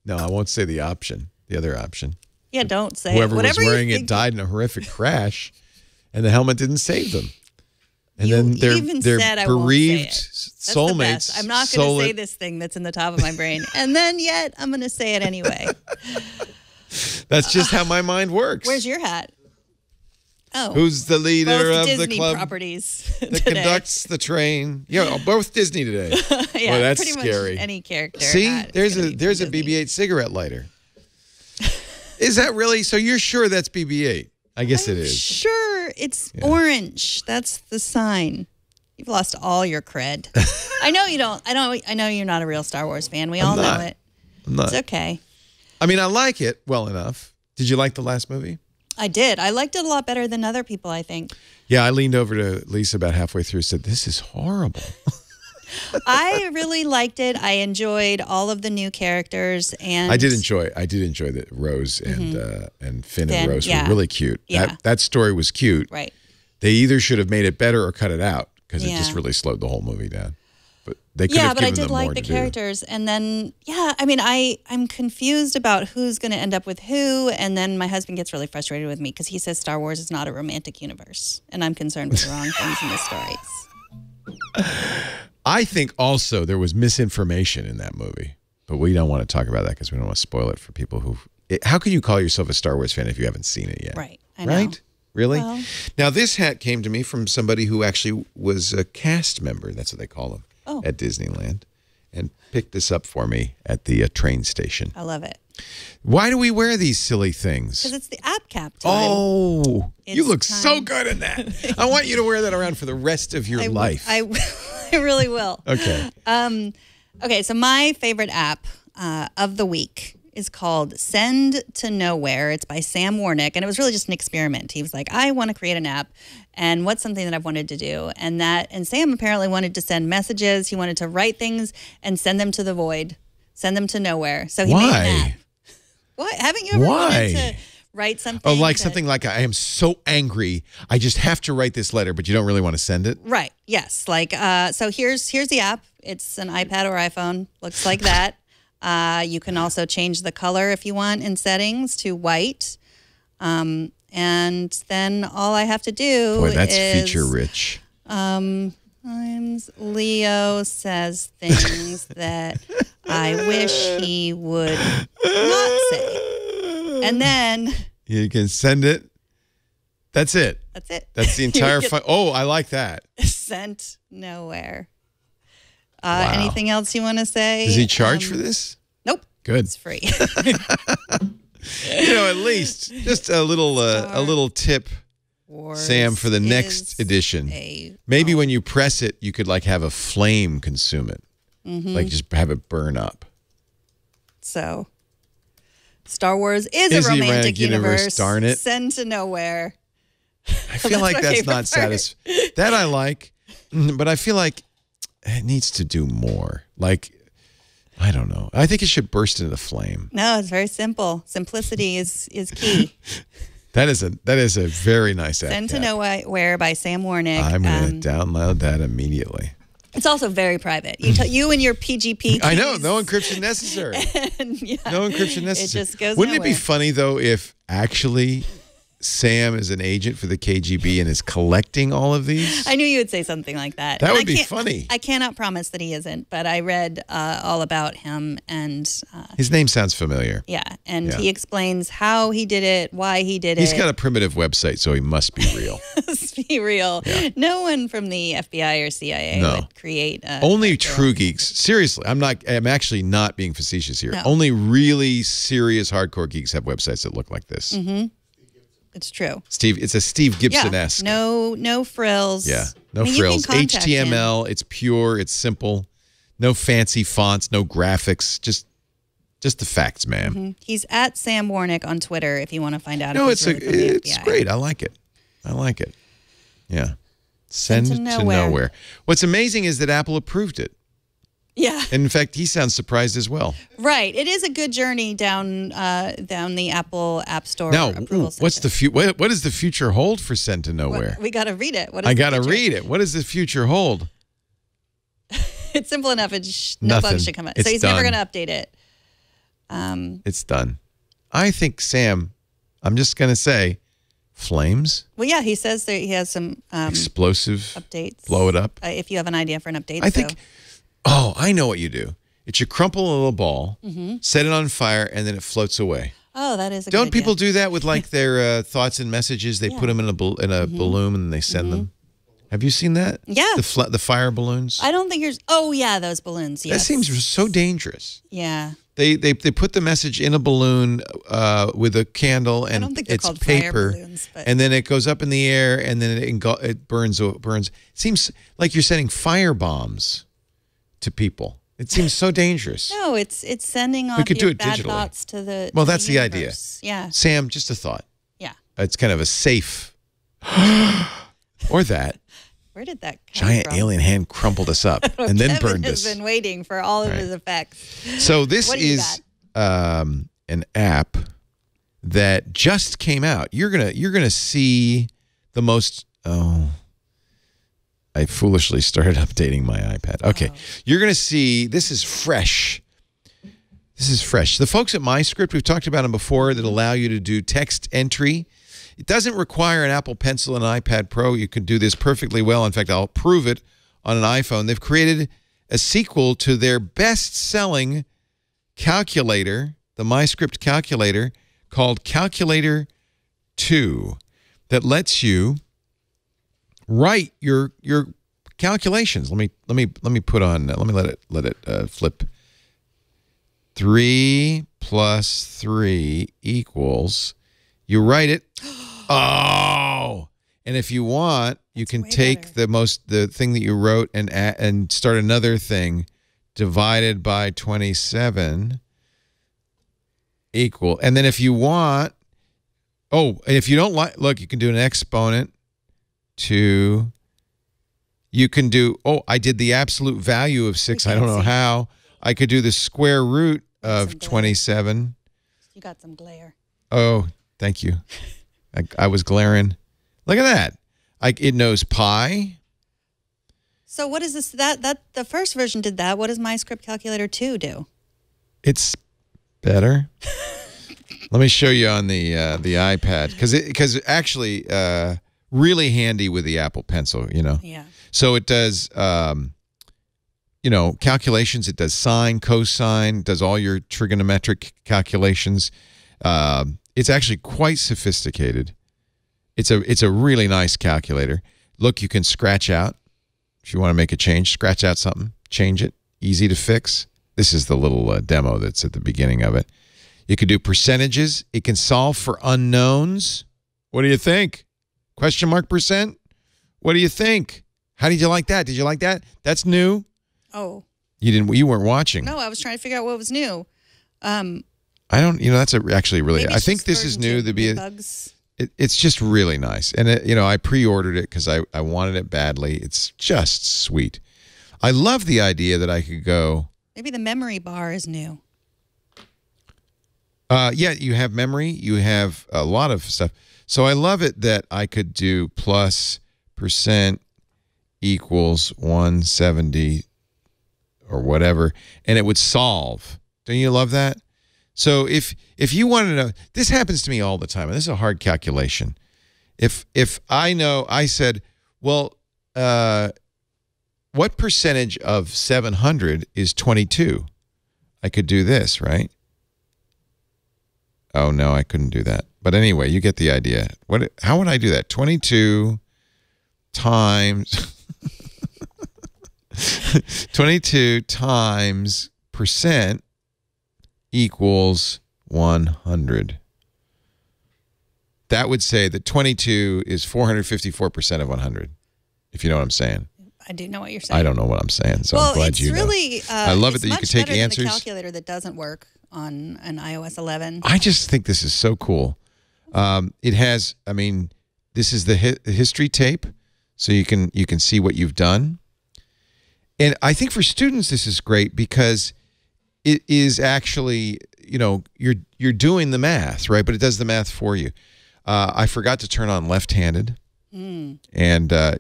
No, I won't say the option. The other option. Yeah, don't say Whoever it. was wearing it died in a horrific crash, and the helmet didn't save them. And then they're bereaved soulmates. The best. I'm not going to say this thing that's in the top of my brain, and then yet I'm going to say it anyway. That's just how my mind works. Where's your hat? Oh, who's the leader of Disney the club properties that conducts the train? Yeah, both Disney today. Yeah, well, that's pretty scary. Much any character. See, there's a BB-8 cigarette lighter. Is that really? So you're sure that's BB-8? I guess it is. Sure, it's orange. That's the sign. You've lost all your cred. I know you don't. I know you're not a real Star Wars fan. We all know it. I'm not. It's okay. I mean, I like it well enough. Did you like the last movie? I did. I liked it a lot better than other people, I think. Yeah, I leaned over to Lisa about halfway through and said, "This is horrible." I really liked it. I enjoyed all of the new characters, and I did enjoy that Rose and Finn and Rose were really cute. Yeah. That story was cute. Right. They either should have made it better or cut it out because it just really slowed the whole movie down. But they could have but I given did them more like the to do. characters, and then I mean, I'm confused about who's going to end up with who, and then my husband gets really frustrated with me because he says Star Wars is not a romantic universe, and I'm concerned with the wrong things in the stories. I think also there was misinformation in that movie, but we don't want to talk about that because we don't want to spoil it for people who. How can you call yourself a Star Wars fan if you haven't seen it yet? Right. I know. Right? Really? Well, now, this hat came to me from somebody who actually was a cast member. That's what they call them at Disneyland, and picked this up for me at the train station. I love it. Why do we wear these silly things? Because it's the app cap time. Oh, you look time. so good in that. I want you to wear that around for the rest of your life. I really will. Okay. Okay, so my favorite app of the week is called Send to Nowhere. It's by Sam Warnick, and it was really just an experiment. He was like, I want to create an app, and what's something that I've wanted to do? And Sam apparently wanted to send messages. He wanted to write things and send them to the void, send them to nowhere. So he made an app. What? Haven't you ever wanted to write something? Oh, like something like, I am so angry, I just have to write this letter, but you don't really want to send it? Right, yes. Like, so here's the app. It's an iPad or iPhone. Looks like that. You can also change the color if you want in settings to white. And then all I have to do Boy, that's is... feature-rich. Sometimes Leo says things that I wish he would not say. And then... You can send it. That's it. That's it. That's the entire... Oh, I like that. Sent nowhere. Anything else you want to say? Does he charge for this? Nope. Good. It's free. At least just a little tip, Sam, for the next edition. Maybe when you press it, you could like have a flame consume it, like just have it burn up. So, Star Wars is a romantic universe. Darn it! Send to nowhere. I feel like that's not satisfying. That I like, but I feel like it needs to do more. Like, I don't know. I think it should burst into flame. No, it's very simple. Simplicity is key. That is a very nice app. Send to Nowhere by Sam Warnick. I'm going to download that immediately. It's also very private. You and your PGP keys. I know. No encryption necessary. No encryption necessary. It just goes Wouldn't nowhere. it be funny, though, if actually Sam is an agent for the KGB and is collecting all of these? I knew you would say something like that. That And would be funny. I cannot promise that he isn't, but I read all about him, and his name sounds familiar. he explains how he did it, why he did it. He's got a primitive website, so he must be real. Must be real. Yeah. No one from the FBI or CIA would create. Only true geeks. Seriously, I'm actually not being facetious here. No. Only really serious hardcore geeks have websites that look like this. Mm-hmm. It's true. It's a Steve Gibson-esque. No frills. Yeah, no frills. HTML, it's pure, it's simple. No fancy fonts, no graphics, just the facts, ma'am. Mm-hmm. He's at Sam Warnick on Twitter if you want to find out. No, if he's it's great. I like it. Yeah. Send to nowhere. What's amazing is that Apple approved it. Yeah. And in fact, he sounds surprised as well. Right. It is a good journey down the Apple App Store. Now, approval what does the future hold for Send to Nowhere? We got to read it. I got to read it. What does the future hold? It's simple enough. No bugs should come out. So he's never going to update it. It's done. I think, Sam, I'm just going to say, flames. Well, yeah, he says that he has some explosive updates. Blow it up. If you have an idea for an update. I think, oh, I know what you do. It's you crumple a little ball, set it on fire, and then it floats away. Oh, that is a Don't good idea. people do that with like their thoughts and messages? They put them in a balloon and they send them. Have you seen that? Yeah. The fire balloons. I don't think yours. Oh, yeah, those balloons. Yes. That seems so dangerous. Yeah. They put the message in a balloon with a candle and I don't think they're it's called paper, fire balloons, but... and then it goes up in the air and then it burns. It seems like you're sending fire bombs to people. It seems so dangerous. No, it's sending off We could do your it bad digitally. thoughts to the. Well, to that's the idea. universe. Yeah. Sam, just a thought. Yeah. It's kind of a safe, or that Where did that come giant from? alien hand crumpled us up and then Kevin burned has us. been waiting for all of his effects. So this What do you is an app that just came out. You're gonna see the most. Oh, I foolishly started updating my iPad. Okay, you're gonna see. This is fresh. This is fresh. The folks at MyScript, we've talked about them before, that allow you to do text entry. It doesn't require an Apple Pencil and an iPad Pro. You can do this perfectly well. In fact, I'll prove it on an iPhone. They've created a sequel to their best-selling calculator, the MyScript calculator, called Calculator 2, that lets you write your calculations. Let me put on. Let me let it flip. 3 plus 3 equals. You write it. Oh, and if you want, you can take the thing that you wrote and start another thing. Divided by 27 equal. And then if you want, and if you don't like, look, you can do an exponent to. You can do. I did the absolute value of 6. I don't know how. I could do the square root of 27. You got some glare. Oh, thank you. I was glaring. Look at that. It knows pi. So what is this? That the first version did that. What does MyScript Calculator 2 do? It's better. Let me show you on the iPad because actually really handy with the Apple Pencil. Yeah. So it does. Calculations. It does sine, cosine, does all your trigonometric calculations. It's actually quite sophisticated. It's a really nice calculator. Look, you can scratch out. If you want to make a change, scratch out something, change it. Easy to fix. This is the little demo that's at the beginning of it. You could do percentages. It can solve for unknowns. What do you think? Question mark %? What do you think? How did you like that? Did you like that? That's new. Oh. You weren't watching. No, I was trying to figure out what was new. I don't. That's actually really. I think this is new to be. Bugs. It's just really nice, and I pre-ordered it because I wanted it badly. It's just sweet. I love the idea that I could go. Maybe the memory bar is new. Yeah, you have memory. You have a lot of stuff. So I love it that I could do plus % equals 170 or whatever, and it would solve. Don't you love that? So if you want to know, this happens to me all the time, and this is a hard calculation. If I said, well, what percentage of 700 is 22? I could do this, right? Oh, no, I couldn't do that. But anyway, you get the idea. How would I do that? 22 times 22 times % equals 100. That would say that 22 is 454% of 100, if you know what I'm saying. I do know what you're saying. I don't know what I'm saying, so I'm glad you know. I love it that you can take answers. It's much better than the calculator that doesn't work on an iOS 11. I just think this is so cool. It has, this is the history tape, so you can see what you've done. And I think for students this is great because it is actually, you're doing the math, right? But it does the math for you. I forgot to turn on left-handed, and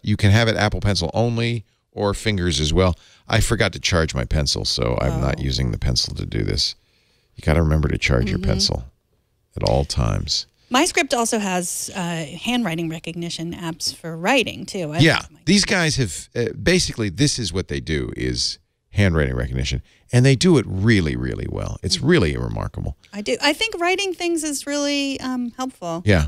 you can have it Apple Pencil only or fingers as well. I forgot to charge my pencil, so I'm not using the pencil to do this. You got to remember to charge your pencil at all times. MyScript also has handwriting recognition apps for writing, too. These guys have, basically, this is what they do, is handwriting recognition. And they do it really, really well. It's really remarkable. I think writing things is really helpful. Yeah.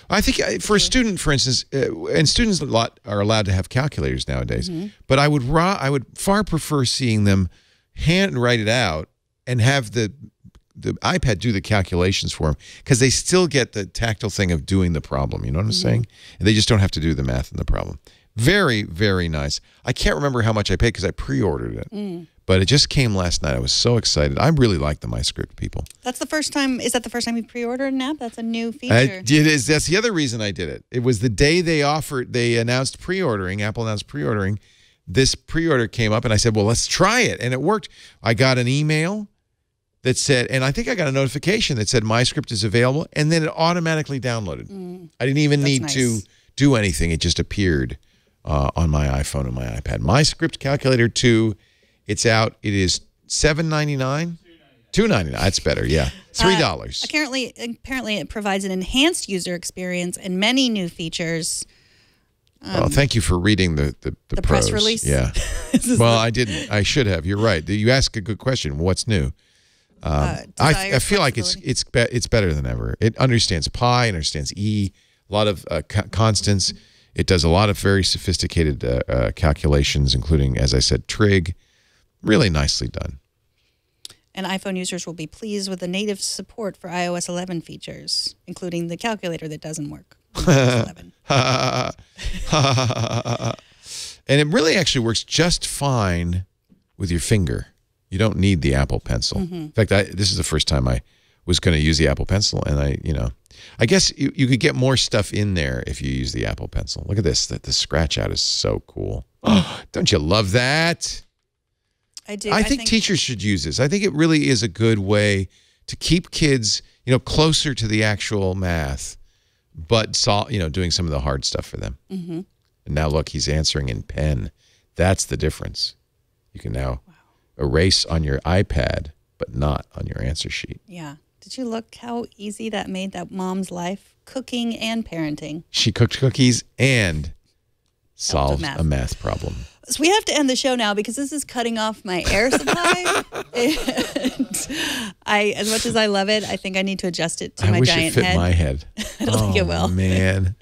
I think for a student, for instance, and students are allowed to have calculators nowadays, but I would far prefer seeing them handwrite it out and have the iPad do the calculations for them, because they still get the tactile thing of doing the problem. You know what I'm saying? And they just don't have to do the math in the problem. Very, very nice. I can't remember how much I paid because I pre-ordered it. But it just came last night. I was so excited. I really like the MyScript people. That's the first time. Is that the first time you pre-ordered an app? That's a new feature. It is. That's the other reason I did it. It was the day they announced pre-ordering. Apple announced pre-ordering. This pre-order came up, and I said, well, let's try it. And it worked. I got an email that said, and I think I got a notification that said MyScript is available, and then it automatically downloaded. I didn't even need to do anything. It just appeared on my iPhone and my iPad. MyScript Calculator 2, it's out. It is $7.99? $2.99. That's better, yeah. $3. Apparently, it provides an enhanced user experience and many new features. Well, thank you for reading the press pros. release. Yeah. Well, I didn't. I should have. You're right. You ask a good question. What's new? I feel like it's better than ever. It understands pi, understands e, a lot of constants. It does a lot of very sophisticated calculations, including, as I said, trig. Really nicely done. And iPhone users will be pleased with the native support for iOS 11 features, including the calculator that doesn't work on iOS 11. And it really actually works just fine with your finger. You don't need the Apple Pencil. In fact, this is the first time I was going to use the Apple Pencil, and I guess you could get more stuff in there if you use the Apple Pencil. Look at this. The scratch out is so cool. Oh, don't you love that? I do. I think teachers should use this. I think it really is a good way to keep kids, closer to the actual math, but doing some of the hard stuff for them. And now look, he's answering in pen. That's the difference. You can now erase on your iPad, but not on your answer sheet. Yeah. Did you look how easy that made that mom's life? Cooking and parenting. She cooked cookies and solved a math problem. So we have to end the show now because this is cutting off my air supply. And as much as I love it, I think I need to adjust it to my giant head. I wish it fit my head. I don't think it will. Man.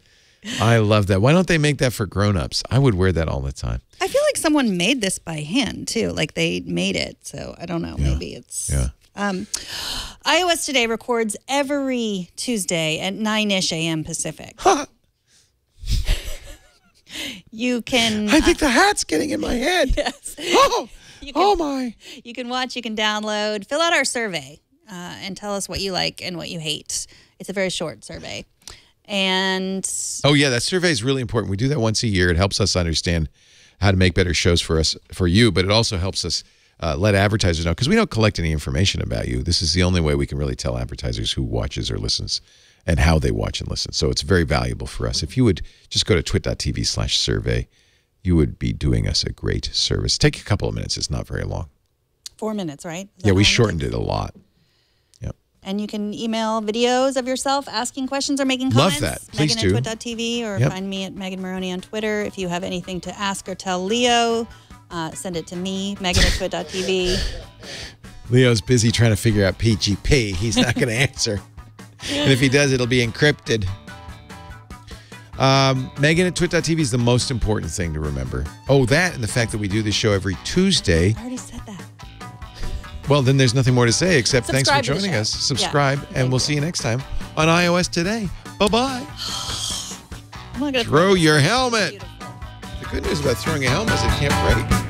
I love that. Why don't they make that for grown-ups? I would wear that all the time. I feel like someone made this by hand, too. Like they made it. So I don't know. Yeah. Maybe it's... Yeah. iOS Today records every Tuesday at 9-ish a.m. Pacific. You can... I think the hat's getting in my head. Yes. Oh, my. You can watch, you can download, fill out our survey, and tell us what you like and what you hate. It's a very short survey. And... Oh, yeah, that survey is really important. We do that once a year. It helps us understand how to make better shows for you, but it also helps us let advertisers know, because we don't collect any information about you. This is the only way we can really tell advertisers who watches or listens and how they watch and listen. So it's very valuable for us. If you would just go to twit.tv/survey, you would be doing us a great service. Take a couple of minutes. It's not very long. 4 minutes, right? Yeah, we shortened it a lot. Yep. And you can email videos of yourself asking questions or making comments. Love that. Please do. Megan@twit.tv or find me at Megan Morrone on Twitter. If you have anything to ask or tell Leo, send it to me, Megan@twit.tv. Leo's busy trying to figure out PGP. He's not going to answer. And if he does, it'll be encrypted. Megan@twit.tv is the most important thing to remember. Oh, that and the fact that we do this show every Tuesday. I already said that. Well, then there's nothing more to say except Subscribe thanks for to the joining show. us. Subscribe, Yeah, and we'll see you next time on iOS Today. Bye-bye. I'm not gonna Throw your helmet. Beautiful. The good news about throwing a helmet is it can't break.